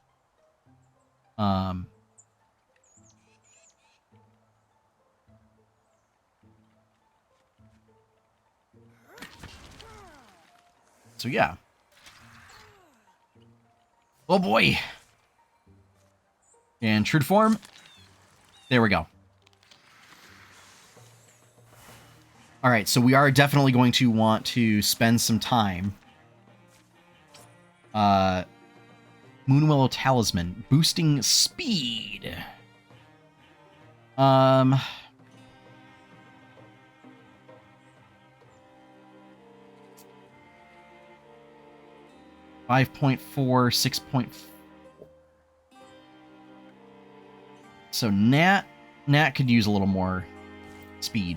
[SPEAKER 1] So yeah. Oh boy. And true to form. There we go. All right, so we are definitely going to want to spend some time. Moonwillow Talisman, boosting speed. 5.4, 6.4. So Nat could use a little more speed.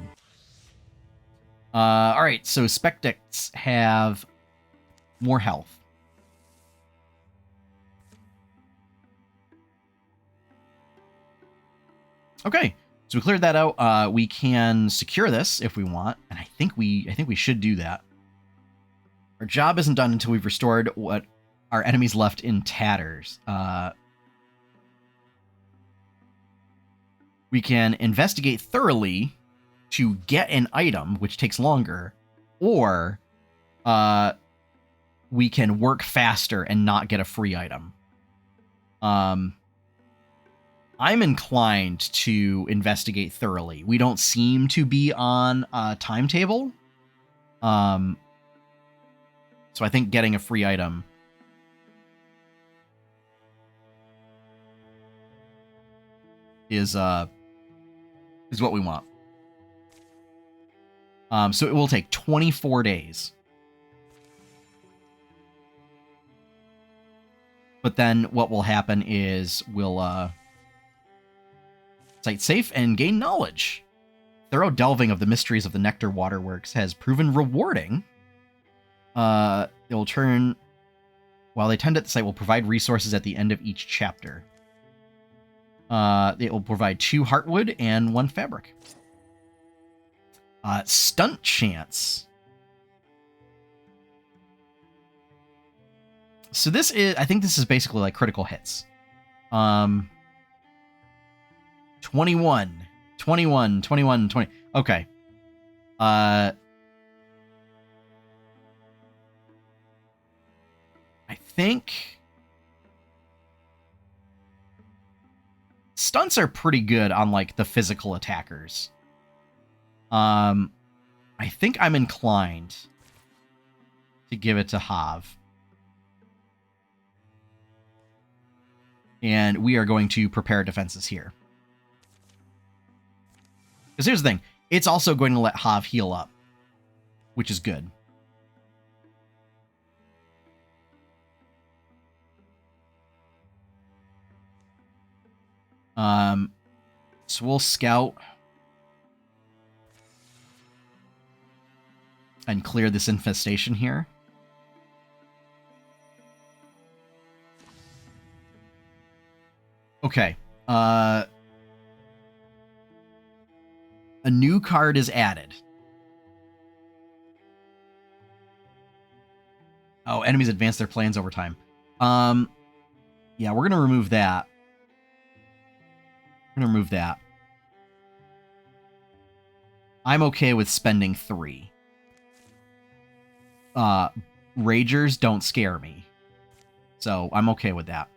[SPEAKER 1] All right, so Spectex have more health. Okay, so we cleared that out. We can secure this if we want, and I think we should do that. Our job isn't done until we've restored what our enemies left in tatters. We can investigate thoroughly to get an item, which takes longer, or we can work faster and not get a free item. I'm inclined to investigate thoroughly. We don't seem to be on a timetable. So I think getting a free item is what we want. So it will take 24 days. But then what will happen is we'll site safe and gain knowledge. Thorough delving of the mysteries of the Nectar Waterworks has proven rewarding. It will turn... While they tend at the site, will provide resources at the end of each chapter. It will provide 2 heartwood and 1 fabric. Stunt chance. So this is... I think this is basically like critical hits. 21, 21, 21, 20. Okay. I think stunts are pretty good on like the physical attackers. I think I'm inclined to give it to Hav. And we are going to prepare defenses here. Because here's the thing. It's also going to let Hav heal up, which is good. So we'll scout and clear this infestation here. Okay. A new card is added. Oh, enemies advance their plans over time. Yeah, we're gonna remove that. We're gonna remove that. I'm okay with spending 3. Ragers don't scare me. So I'm okay with that.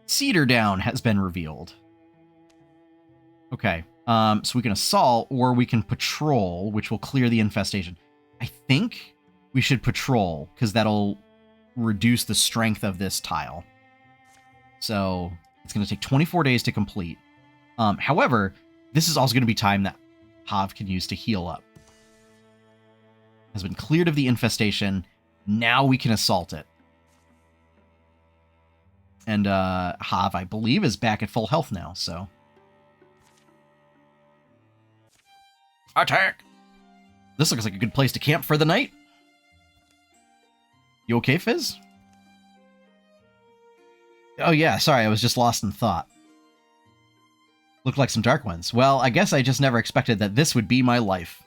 [SPEAKER 1] Cedar Down has been revealed. Okay. So we can assault or we can patrol, which will clear the infestation. I think we should patrol because that'll reduce the strength of this tile. So it's going to take 24 days to complete. However, this is also going to be time that Hav can use to heal up. Has been cleared of the infestation. Now we can assault it. And Hav, I believe, is back at full health now, so... Attack! This looks like a good place to camp for the night. You okay, Fizz? Oh yeah, sorry, I was just lost in thought. Looked like some dark ones. Well, I guess I just never expected that this would be my life.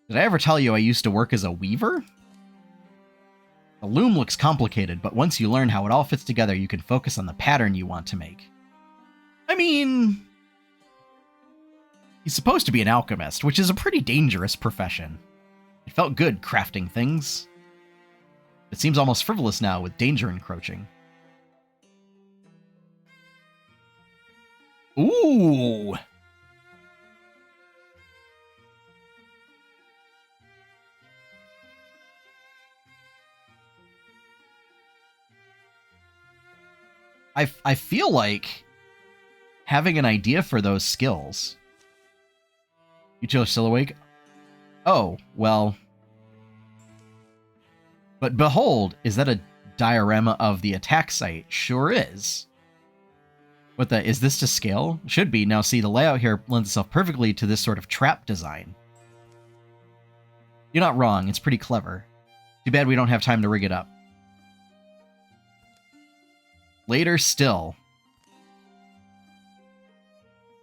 [SPEAKER 1] Did I ever tell you I used to work as a weaver? The loom looks complicated, but once you learn how it all fits together, you can focus on the pattern you want to make. I mean... he's supposed to be an alchemist, which is a pretty dangerous profession. It felt good crafting things. It seems almost frivolous now with danger encroaching. Ooh! I feel like having an idea for those skills. You two are still awake? Oh, well. But behold, is that a diorama of the attack site? Sure is. What the, is this to scale? Should be. Now see, the layout here lends itself perfectly to this sort of trap design. You're not wrong, it's pretty clever. Too bad we don't have time to rig it up. Later still.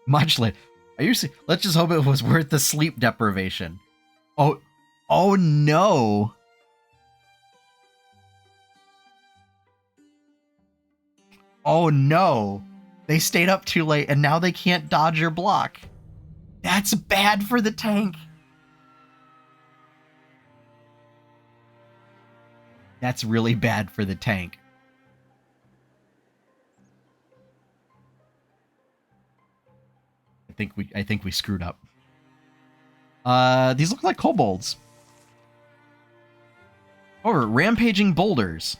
[SPEAKER 1] Much later. Are you see? Let's just hope it was worth the sleep deprivation. Oh no. Oh no. They stayed up too late and now they can't dodge or block. That's bad for the tank. That's really bad for the tank. I think we screwed up. These look like kobolds. Or rampaging boulders.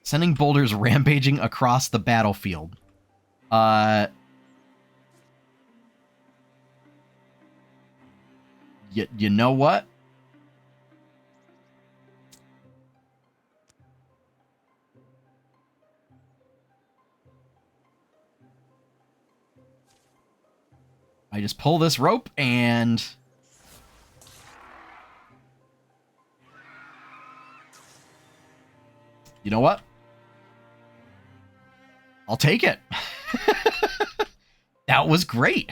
[SPEAKER 1] Sending boulders rampaging across the battlefield. You know what? I just pull this rope and... you know what? I'll take it. That was great.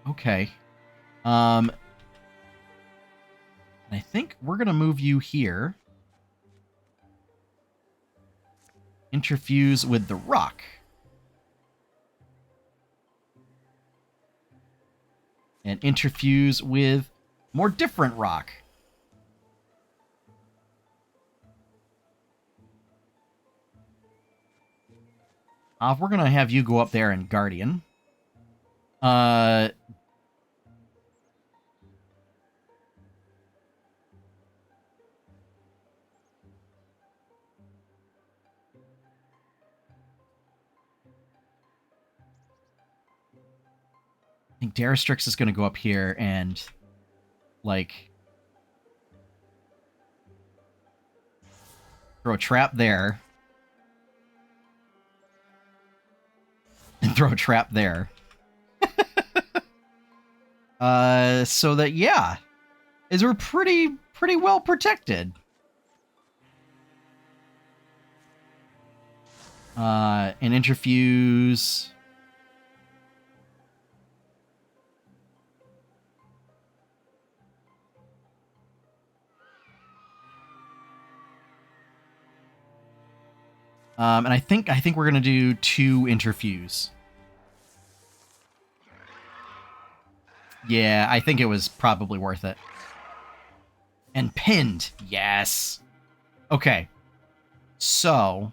[SPEAKER 1] Okay. I think we're gonna move you here. Interfuse with the rock. And interfuse with more different rock. We're gonna have you go up there and Guardian. I think Darastrix is going to go up here and, like, throw a trap there. And throw a trap there. So that, yeah, is we're pretty well protected. And interfuse. And I think we're gonna do 2 interfuse. Yeah, I think it was probably worth it. And pinned, yes. Okay, so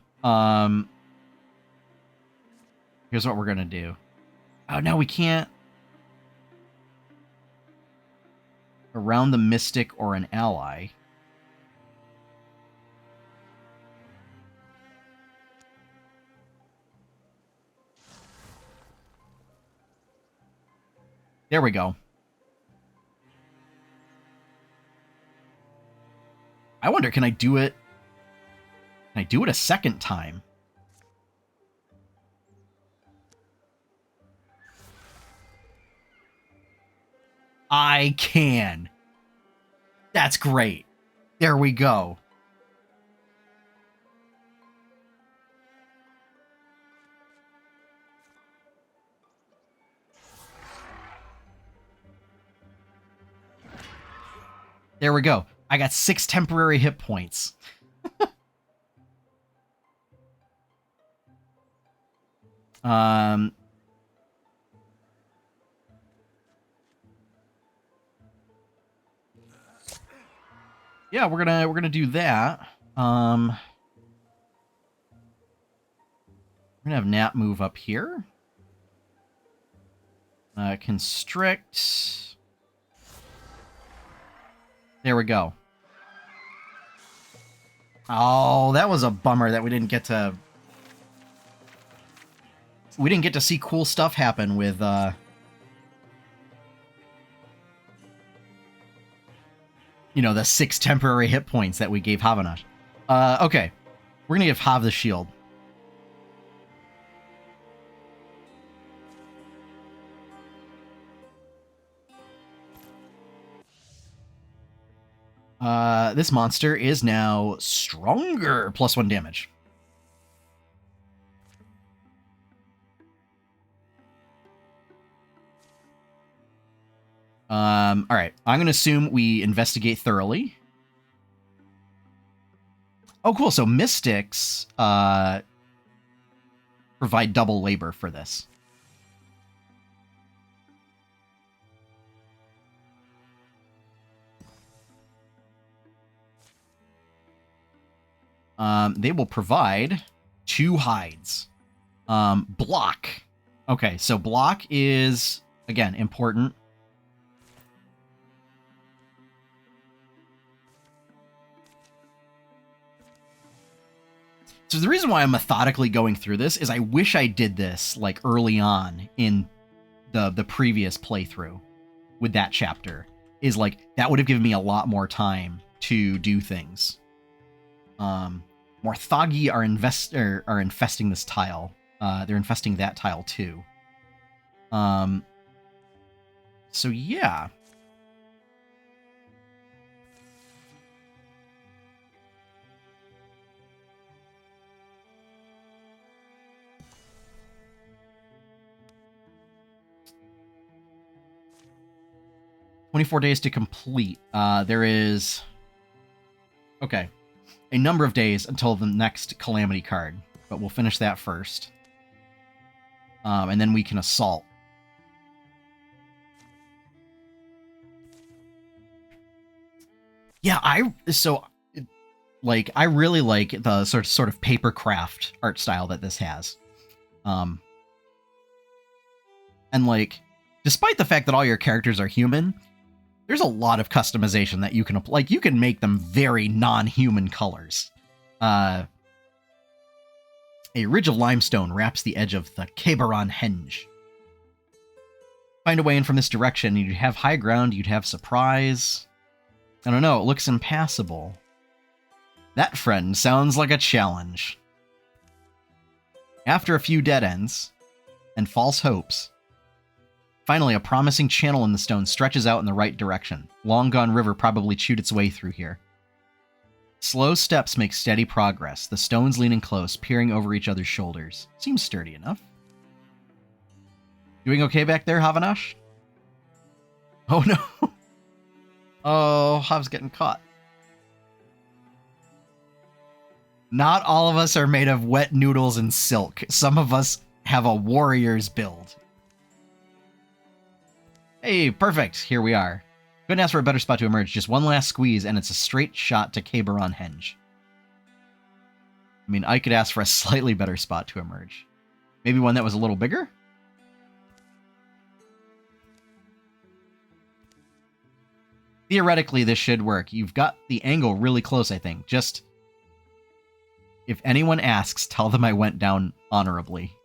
[SPEAKER 1] here's what we're gonna do. Oh no, we can't. Around the mystic or an ally. There we go. I wonder, can I do it? Can I do it a second time? I can. That's great. There we go. There we go. I got 6 temporary hit points. Yeah, we're gonna do that. We're gonna have Nat move up here. Constrict. There we go. Oh, that was a bummer that we didn't get to... We didn't get to see cool stuff happen with, you know, the 6 temporary hit points that we gave Havanash. Okay. We're gonna give Hav the shield. This monster is now stronger. +1 damage. Alright. I'm gonna assume we investigate thoroughly. Oh, cool. So mystics, provide double labor for this. They will provide 2 hides. Block. Okay, so block is, again, important. So the reason why I'm methodically going through this is I wish I did this, like, early on in the previous playthrough with that chapter. Is, like, that would have given me a lot more time to do things. Morthagi are infesting this tile. They're infesting that tile too. So yeah. "24 days to complete." There is... Okay. A number of days until the next Calamity card, but we'll finish that first. And then we can assault. Yeah, I really like the sort of papercraft art style that this has. And like, despite the fact that all your characters are human, there's a lot of customization that you can apply. Like, you can make them very non-human colors. A ridge of limestone wraps the edge of the Kebaran Henge. Find a way in from this direction. You'd have high ground, you'd have surprise. I don't know, it looks impassable. That, friend, sounds like a challenge. After a few dead ends and false hopes, Finally, a promising channel in the stone stretches out in the right direction. Long Gone River probably chewed its way through here. Slow steps make steady progress. The stones leaning close, peering over each other's shoulders. Seems sturdy enough. Doing okay back there, Havanash? Oh no. Oh, Hav's getting caught. Not all of us are made of wet noodles and silk. Some of us have a warrior's build. Hey, perfect. Here we are. Couldn't ask for a better spot to emerge. Just one last squeeze, and it's a straight shot to Caberon Henge. I mean, I could ask for a slightly better spot to emerge. Maybe one that was a little bigger? Theoretically, this should work. You've got the angle really close, I think. Just, if anyone asks, tell them I went down honorably.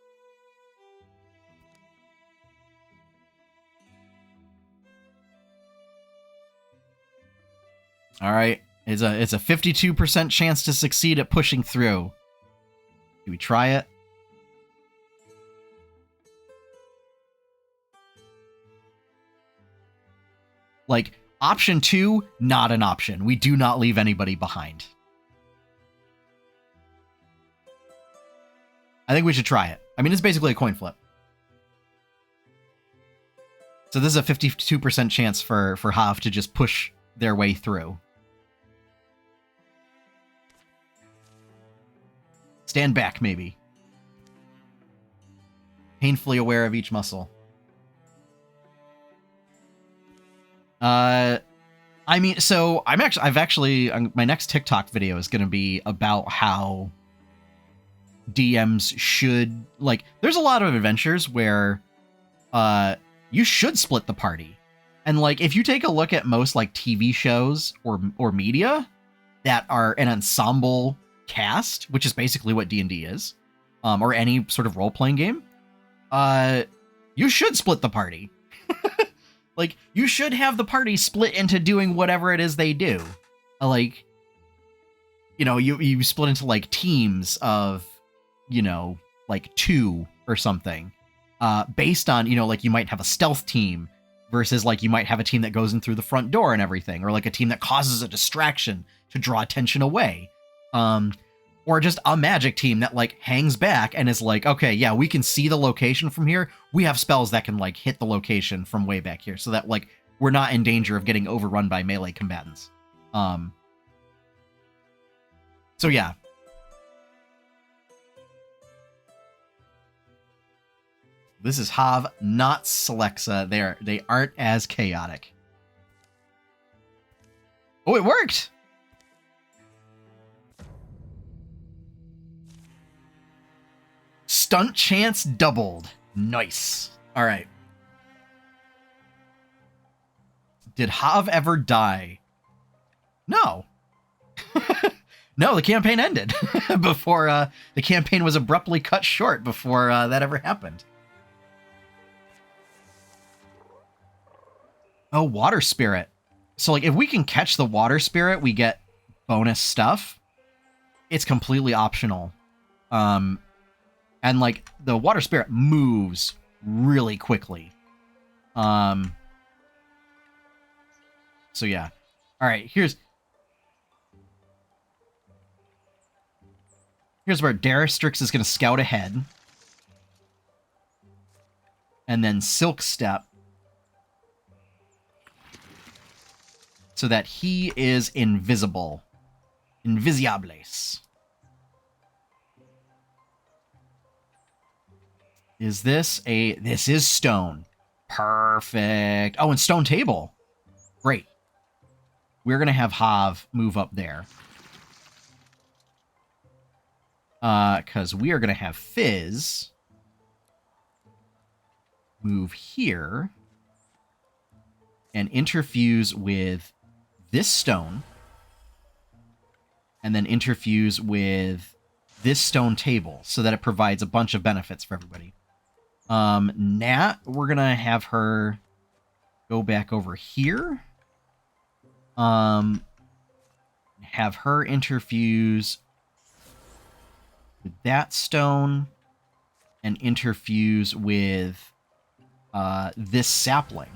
[SPEAKER 1] All right, it's a 52% chance to succeed at pushing through. Do we try it? Like, option 2, not an option. We do not leave anybody behind. I think we should try it. I mean, it's basically a coin flip. So this is a 52% chance for Hav to just push their way through. Stand back, maybe. Painfully aware of each muscle. I mean, so I've actually my next TikTok video is going to be about how DMs should, like, there's a lot of adventures where you should split the party. And like, if you take a look at most like TV shows or media that are an ensemble cast, which is basically what D&D is, or any sort of role-playing game, you should split the party. Like, you should have the party split into doing whatever it is they do. Like, you know, you split into like teams of, you know, like 2 or something, based on, you know, like you might have a stealth team versus like you might have a team that goes in through the front door and everything, or like a team that causes a distraction to draw attention away. Or just a magic team that like hangs back and is like, okay, yeah, we can see the location from here. We have spells that can like hit the location from way back here, so that like we're not in danger of getting overrun by melee combatants. So yeah. This is Hav, not Celexa. They aren't as chaotic. Oh, it worked! Stunt chance doubled. Nice. All right. Did Hav ever die? No. No, the campaign ended before the campaign was abruptly cut short before that ever happened. Oh, water spirit. So like if we can catch the water spirit, we get bonus stuff. It's completely optional. And like the water spirit moves really quickly. So yeah. All right, here's where Daristrix is going to scout ahead. And then Silk Step. So that he is invisible. Invisiables. Is this this is stone. Perfect. Oh, and stone table. Great. We're going to have Hav move up there. Because we are going to have Fizz move here and interfuse with this stone, and then interfuse with this stone table so that it provides a bunch of benefits for everybody. Nat, we're going to have her go back over here. Have her interfuse with that stone and interfuse with this sapling.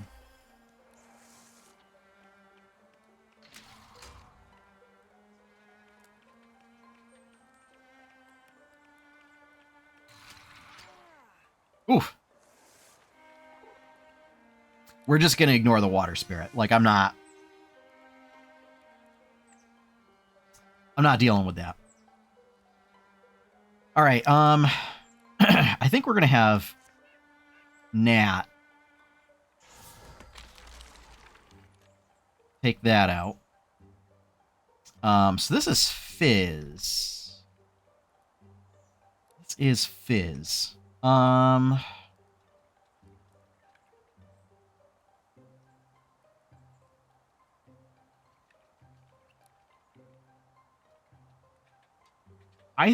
[SPEAKER 1] Oof. We're just going to ignore the water spirit. Like, I'm not dealing with that. All right. I think we're going to have Nat take that out. So this is Fizz. This is Fizz. I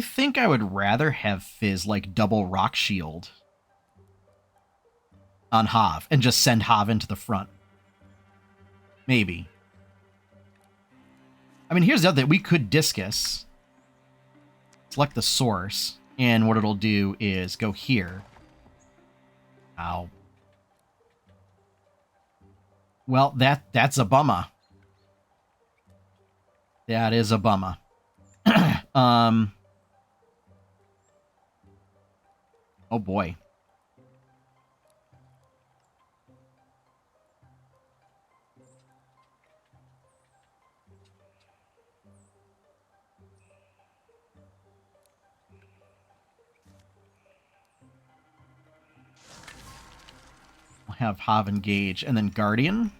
[SPEAKER 1] think I would rather have Fizz like double rock shield on Hav and just send Hav into the front. Maybe. I mean, here's the other thing. We could discus. Select the source. And what it'll do is go here. Ow. Well, that's a bummer. That is a bummer. Oh boy. We'll have Hav engage and then Guardian.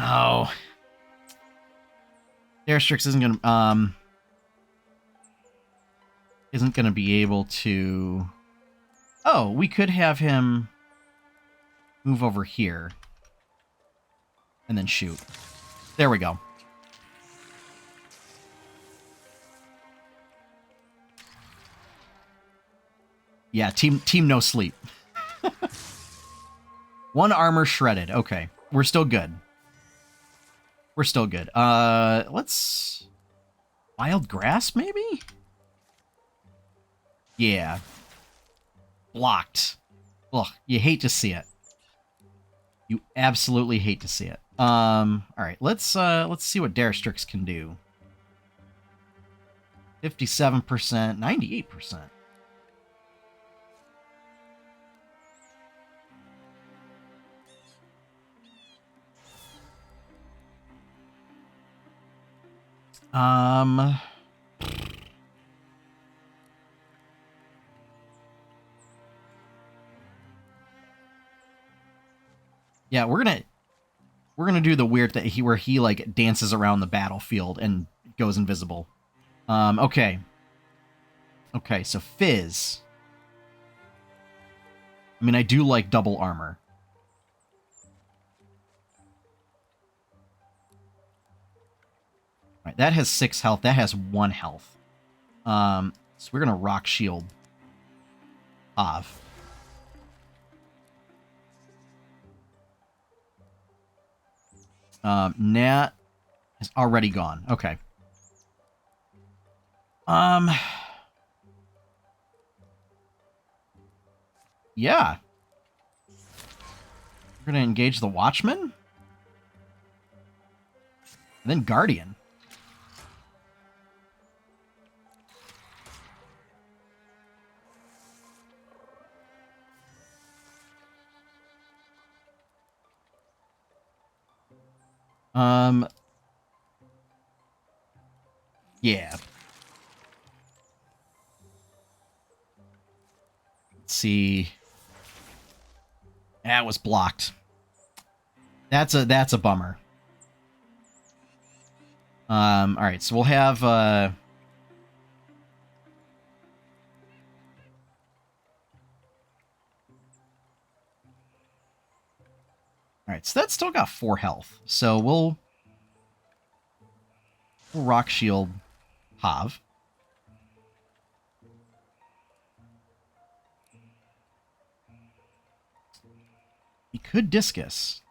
[SPEAKER 1] Oh. Airstrix isn't gonna be able to. Oh, we could have him move over here and then shoot. There we go. Yeah, team no sleep. One armor shredded. Okay, we're still good. We're still good. Let's wild grass maybe? Yeah. Blocked. Ugh, you hate to see it. You absolutely hate to see it. All right, let's see what Daristrix can do. 57%, 98%. Yeah, we're gonna do the weird thing where he like dances around the battlefield and goes invisible. Okay. Okay, so Fizz. I mean, I do like double armor. All right, that has 6 health. That has 1 health. So we're gonna rock shield Hav. Nat is already gone. Okay. Yeah. We're gonna engage the Watchman. And then Guardian. Yeah. Let's see. That was blocked. That's a bummer. All right, so we'll have all right, so that's still got 4 health. So we'll rock shield Hav. He could discus.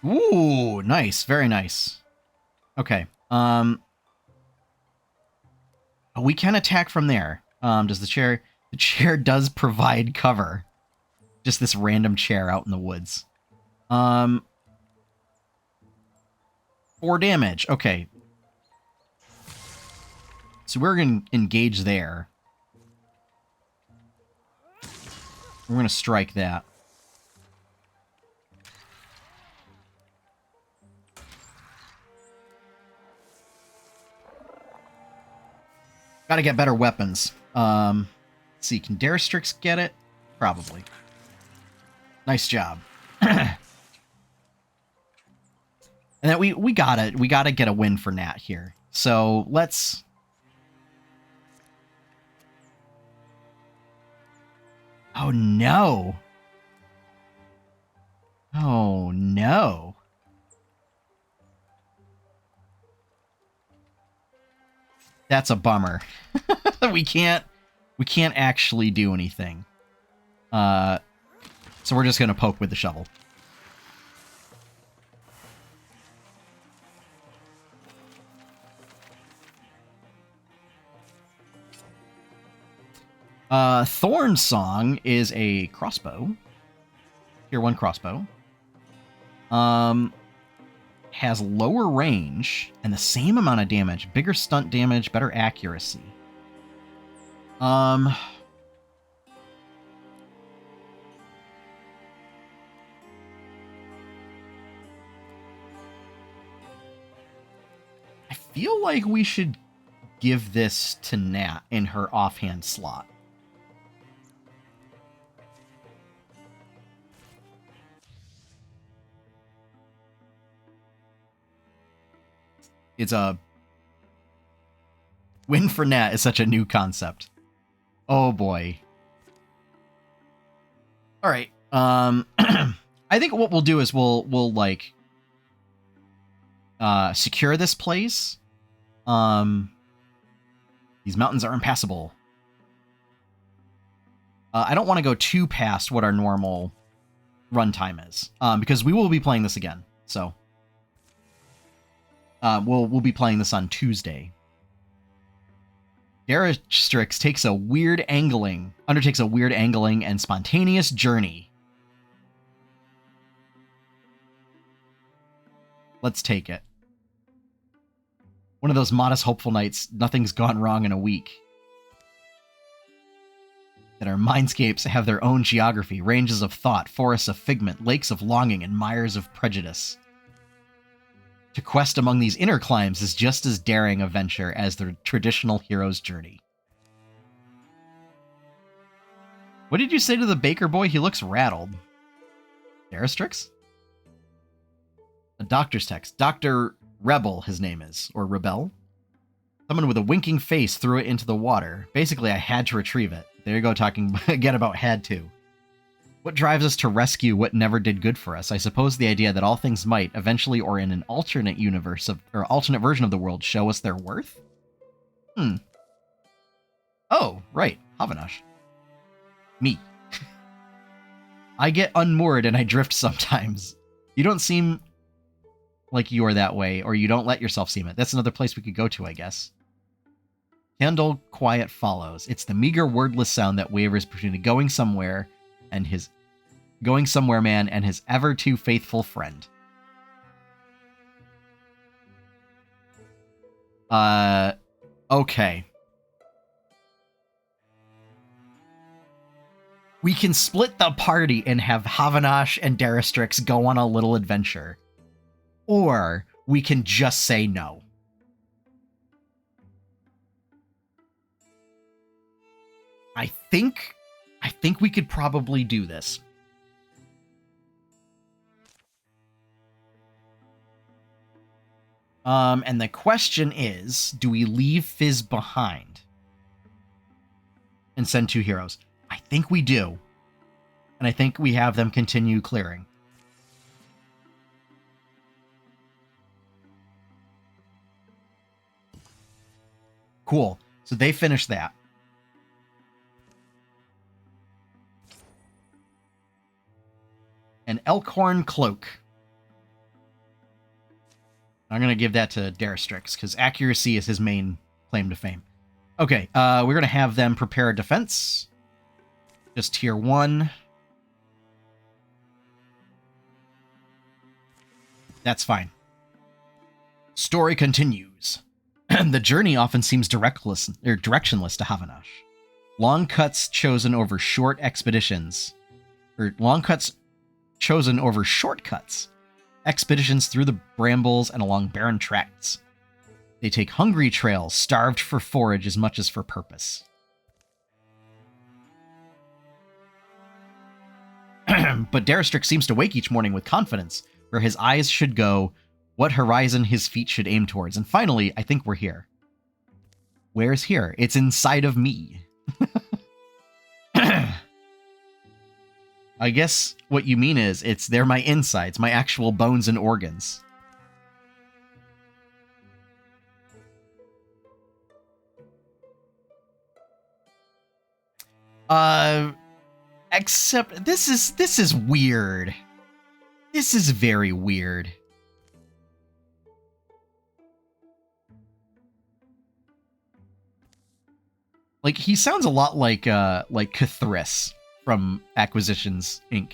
[SPEAKER 1] Ooh, nice. Very nice. Okay. We can attack from there. Does the chair... The chair does provide cover. Just this random chair out in the woods. 4 damage. Okay. So we're going to engage there. We're going to strike that. Got to get better weapons. Let's see, can Daristrix get it? Probably. Nice job. And then we gotta get a win for Nat here. So let's... Oh no. Oh no. That's a bummer. we can't actually do anything. So we're just gonna poke with the shovel. Thorn Song is a crossbow. Tier 1 crossbow. Has lower range and the same amount of damage. Bigger stunt damage, better accuracy. I feel like we should give this to Nat in her offhand slot. It's a... Win for Nat is such a new concept. Oh boy. Alright. I think what we'll do is we'll like... secure this place. These mountains are impassable. I don't want to go too past what our normal runtime is. Because we will be playing this again. So... we'll be playing this on Tuesday. Daristrix undertakes a weird angling and spontaneous journey. Let's take it. One of those modest, hopeful nights, nothing's gone wrong in a week. That our mindscapes have their own geography, ranges of thought, forests of figment, lakes of longing, and mires of prejudice. To quest among these inner climes is just as daring a venture as the traditional hero's journey. What did you say to the baker boy? He looks rattled. Daristrix? A doctor's text. Dr. Rebel, his name is. Or Rebel. Someone with a winking face threw it into the water. Basically, I had to retrieve it. There you go, talking again about had to. What drives us to rescue what never did good for us? I suppose the idea that all things might, eventually or in an alternate universe or alternate version of the world, show us their worth? Oh, right. Havanash. Me. I get unmoored and I drift sometimes. You don't seem like you're that way, or you don't let yourself seem it. That's another place we could go to, I guess. Candle quiet follows. It's the meager, wordless sound that wavers between the going somewhere man and his ever too faithful friend. Okay. We can split the party and have Havanash and Daristrix go on a little adventure. Or we can just say no. I think we could probably do this. And the question is, do we leave Fizz behind and send 2 heroes? I think we do. And I think we have them continue clearing. Cool. So they finished that. An Elkhorn Cloak. I'm going to give that to Daristrix, because accuracy is his main claim to fame. Okay, we're going to have them prepare a defense. Just tier 1. That's fine. Story continues. The journey often seems directionless to Havanash. Long cuts chosen over short expeditions. Long cuts chosen over shortcuts. Expeditions through the brambles and along barren tracts. They take hungry trails, starved for forage as much as for purpose. But Daristrix seems to wake each morning with confidence, where his eyes should go, what horizon his feet should aim towards. And finally, I think we're here. Where's here? It's inside of me. I guess what you mean is, they're my insides, my actual bones and organs. Except this is weird. This is very weird. Like, he sounds a lot like Cthulhu from Acquisitions Inc.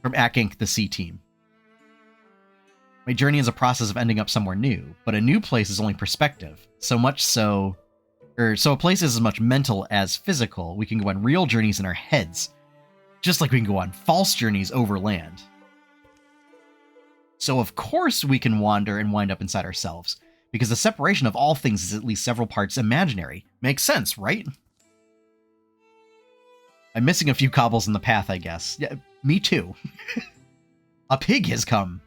[SPEAKER 1] From Ac Inc., the C team. My journey is a process of ending up somewhere new, but a new place is only perspective. So a place is as much mental as physical. We can go on real journeys in our heads, just like we can go on false journeys over land. So of course we can wander and wind up inside ourselves, because the separation of all things is at least several parts imaginary. Makes sense, right? I'm missing a few cobbles in the path, I guess. Yeah, me too. A pig has come.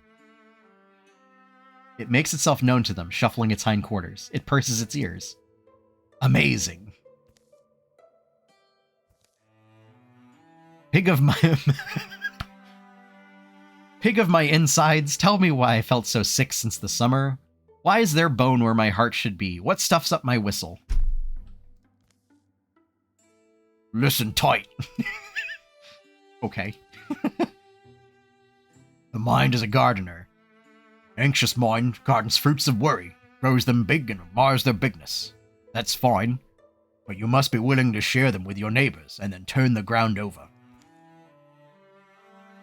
[SPEAKER 1] It makes itself known to them, shuffling its hindquarters. It purses its ears. Amazing. Pig of my... Pig of my insides, tell me why I felt so sick since the summer. Why is there bone where my heart should be? What stuffs up my whistle? Listen tight. Okay. The mind is a gardener. Anxious mind gardens fruits of worry, grows them big and admires their bigness. That's fine, but you must be willing to share them with your neighbors and then turn the ground over.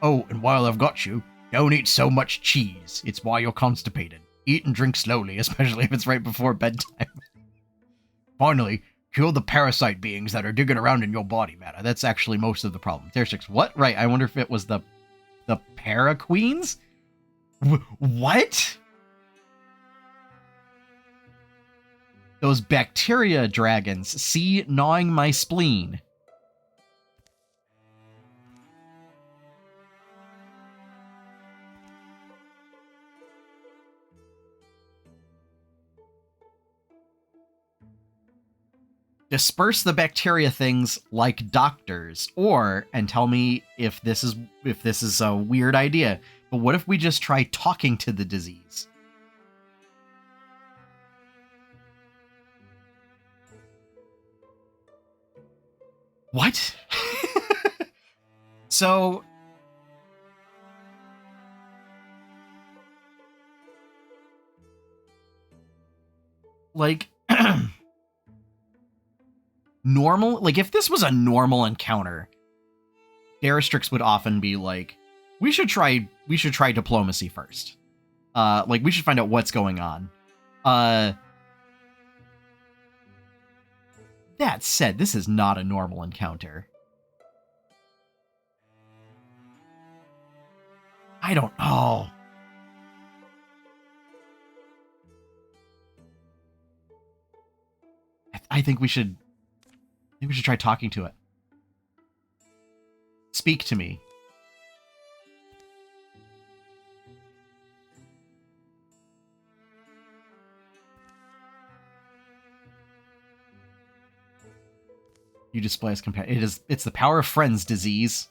[SPEAKER 1] Oh, and while I've got you, don't eat so much cheese. It's why you're constipated. Eat and drink slowly, especially if it's right before bedtime. Finally, kill the parasite beings that are digging around in your body matter. That's actually most of the problem. There's 6. What? Right, I wonder if it was the para-queens? What? Those bacteria dragons. See, gnawing my spleen. Disperse the bacteria things like doctors, and tell me if this is a weird idea, but what if we just try talking to the disease? What? So... like... normal, like if this was a normal encounter, Daristrix would often be like, we should try diplomacy first. Like we should find out what's going on. That said, this is not a normal encounter. I don't know. I think we should try talking to it. Speak to me. You display as companion. It's the power of friends, disease.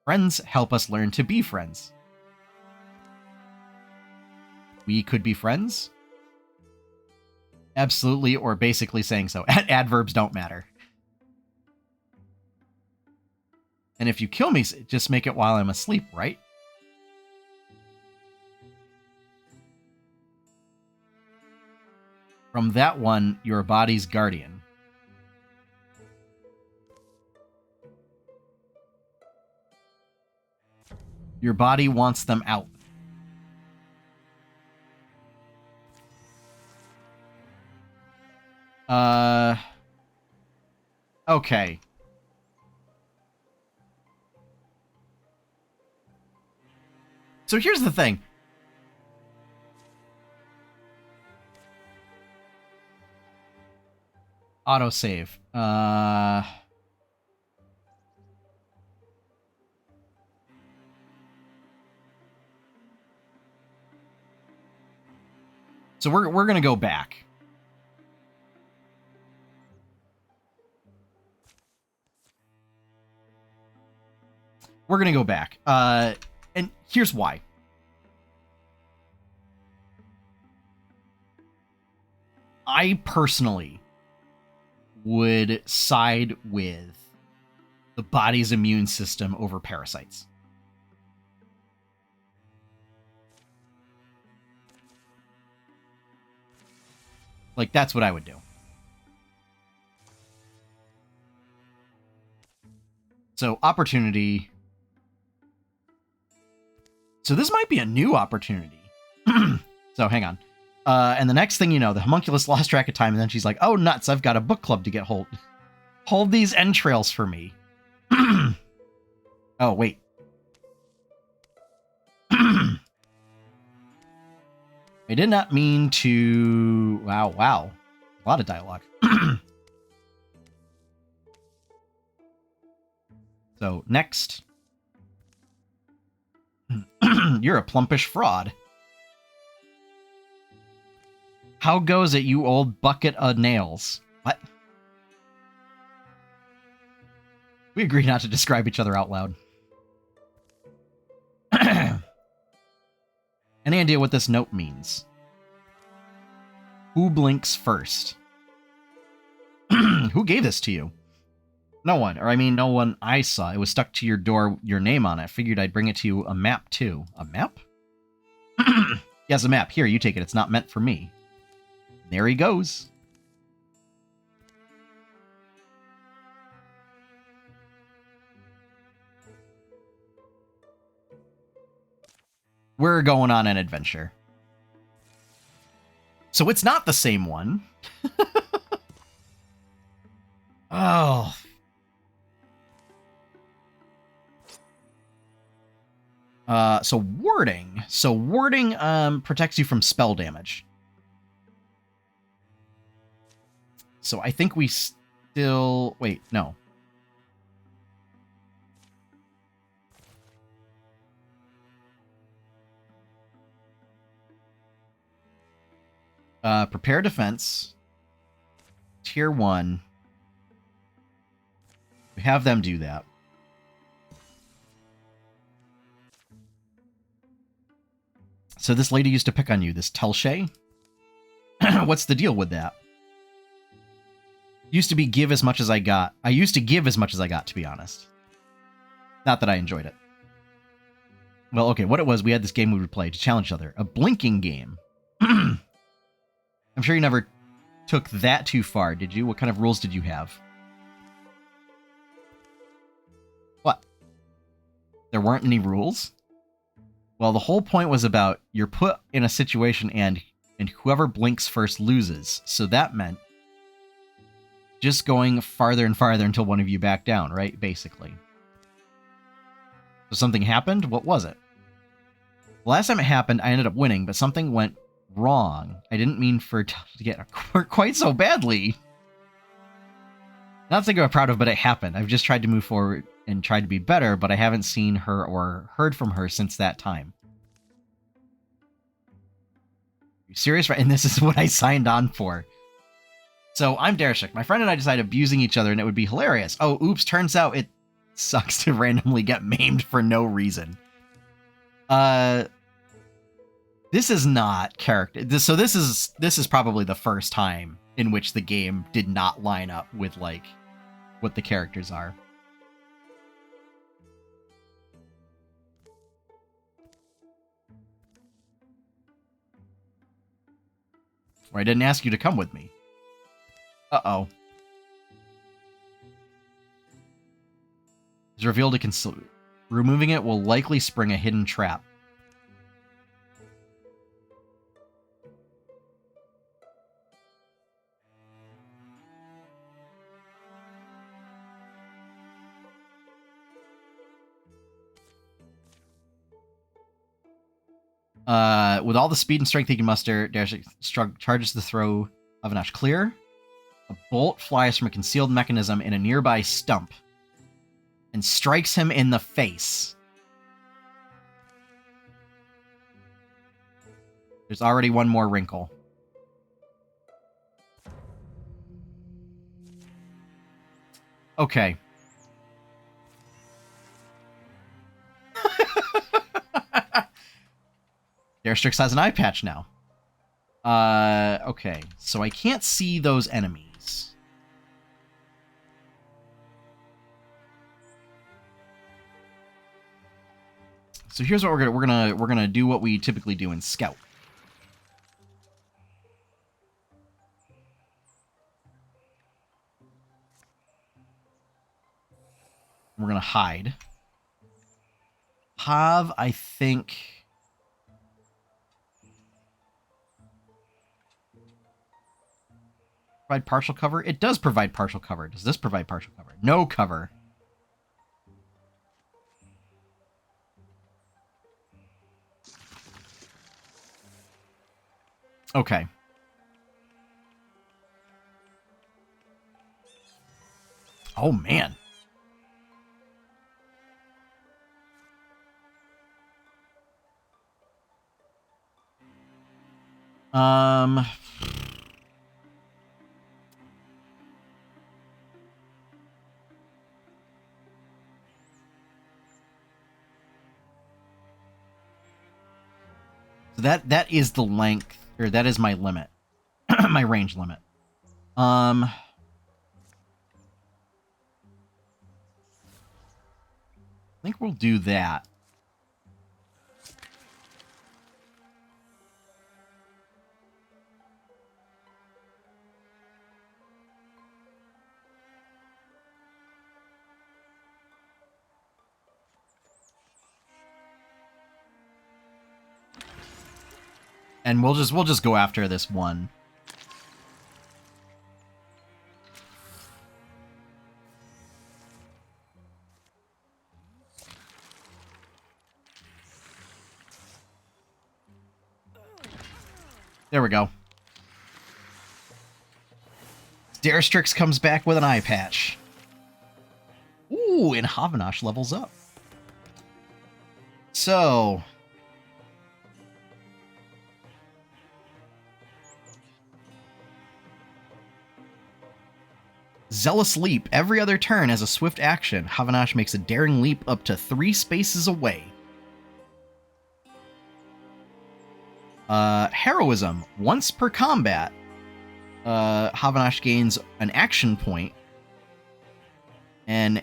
[SPEAKER 1] Friends help us learn to be friends. We could be friends? Absolutely, or basically saying so. Adverbs don't matter. And if you kill me, just make it while I'm asleep, right? From that one, your body's guardian. Your body wants them out. Okay. So here's the thing. Autosave. So we're gonna go back. We're gonna go back. And here's why. I personally would side with the body's immune system over parasites. Like, that's what I would do. So, opportunity. So this might be a new opportunity. So, hang on. And the next thing you know, the homunculus lost track of time, and then she's like, oh, nuts, I've got a book club to get hold. Hold these entrails for me. Oh, wait. I did not mean to... Wow. A lot of dialogue. So, next. You're a plumpish fraud. How goes it, you old bucket of nails? What? We agree not to describe each other out loud. Any idea what this note means? Who blinks first? Who gave this to you? No one. Or I mean, no one I saw. It was stuck to your door, your name on it. Figured I'd bring it to you. A map, too. A map? Yes, a map. Here, you take it. It's not meant for me. There he goes. We're going on an adventure. So it's not the same one. Oh. So warding. So warding protects you from spell damage. So I think we still... Wait, no. Prepare defense. Tier 1. We have them do that. So this lady used to pick on you, this Telshay? What's the deal with that? Used to be give as much as I got. I used to give as much as I got, to be honest. Not that I enjoyed it. Well, okay, what it was, we had this game we would play to challenge each other. A blinking game. I'm sure you never took that too far, did you? What kind of rules did you have? What? There weren't any rules? Well, the whole point was about you're put in a situation and whoever blinks first loses. So that meant just going farther and farther until one of you backed down, right? Basically. So something happened? What was it? Last time it happened, I ended up winning, but something went wrong. I didn't mean for it to get quite so badly. Not something I'm proud of, but it happened. I've just tried to move forward and tried to be better, but I haven't seen her or heard from her since that time. Are you serious? Right? And this is what I signed on for. So I'm Darashik. My friend and I decided abusing each other and it would be hilarious. Oh, oops, turns out it sucks to randomly get maimed for no reason. This is not character. So this is probably the first time in which the game did not line up with, like, what the characters are. Or I didn't ask you to come with me. Uh-oh. Is revealed to conceal. Removing it will likely spring a hidden trap. With all the speed and strength he can muster, Darshik charges the throw of Avinash clear. A bolt flies from a concealed mechanism in a nearby stump and strikes him in the face. There's already one more wrinkle. Okay. Darstrix has an eye patch now. Okay. So I can't see those enemies. So here's what we're gonna do what we typically do in Scout. We're gonna hide. Have, I think, provide partial cover? It does provide partial cover. Does this provide partial cover? No cover. Okay. Oh, man. So that is the length, or that is my limit. My range limit. I think we'll do that. And we'll just go after this one. There we go. Darstrix comes back with an eye patch. Ooh, and Havanash levels up. So... Zealous Leap. Every other turn as a swift action, Havanash makes a daring leap up to 3 spaces away. Heroism. Once per combat, Havanash gains an action point, and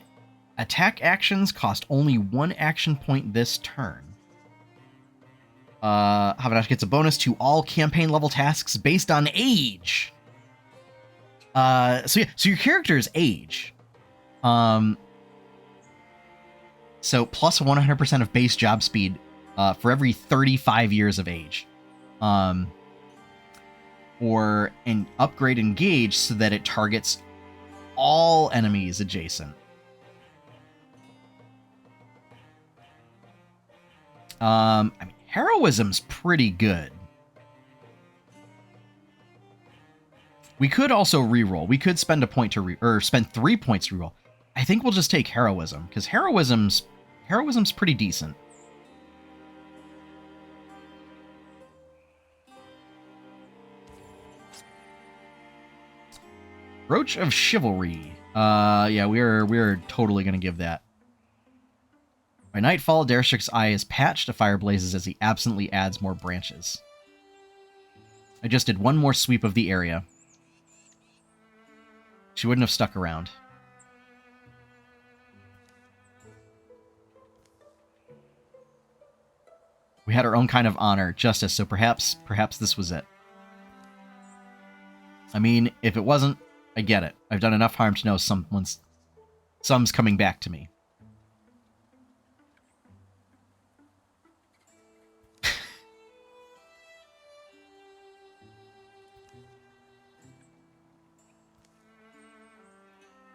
[SPEAKER 1] attack actions cost only 1 action point this turn. Havanash gets a bonus to all campaign level tasks based on age. So your character's age. So plus 100% of base job speed for every 35 years of age. Or an upgrade engage so that it targets all enemies adjacent. I mean, heroism's pretty good. We could also reroll. We could spend a point to or spend 3 points to reroll. I think we'll just take heroism because heroism's pretty decent. Brooch of Chivalry. Yeah, we're totally gonna give that. By nightfall, Darstrix's eye is patched to fire blazes as he absently adds more branches. I just did one more sweep of the area. She wouldn't have stuck around. We had our own kind of honor, justice, so perhaps this was it. I mean, if it wasn't, I get it. I've done enough harm to know some's coming back to me.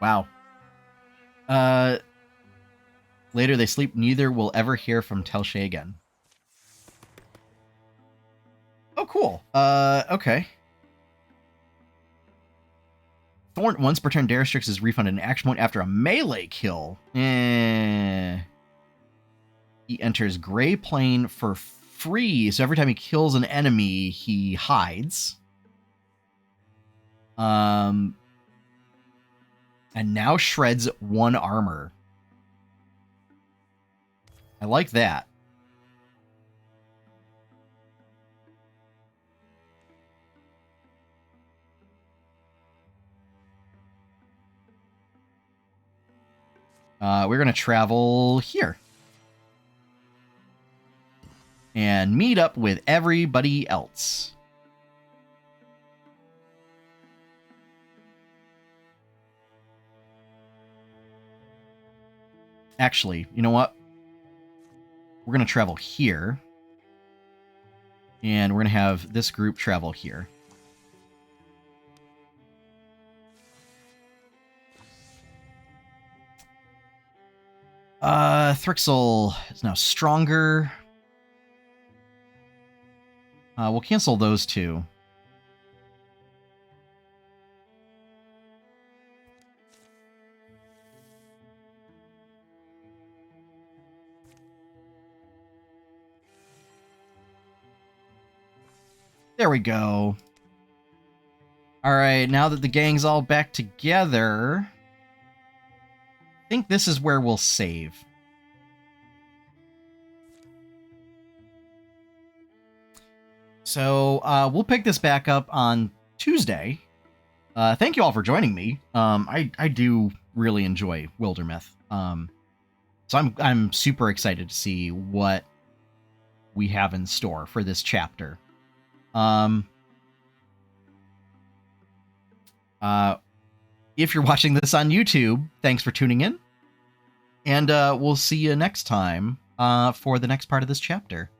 [SPEAKER 1] Wow. Later they sleep. Neither will ever hear from Telshay again. Oh, cool. Okay. Thorn once per turn. Daristrix is refunded an action point after a melee kill. He enters Gray Plane for free, so every time he kills an enemy, he hides. And now shreds 1 armor. I like that. We're going to travel here. And meet up with everybody else. Actually, you know what? We're going to travel here. And we're going to have this group travel here. Thrixel is now stronger. We'll cancel those 2. There we go. Alright, now that the gang's all back together, I think this is where we'll save. So, we'll pick this back up on Tuesday. Thank you all for joining me. I do really enjoy Wildermyth. So I'm super excited to see what we have in store for this chapter. If you're watching this on YouTube, thanks for tuning in. And we'll see you next time for the next part of this chapter.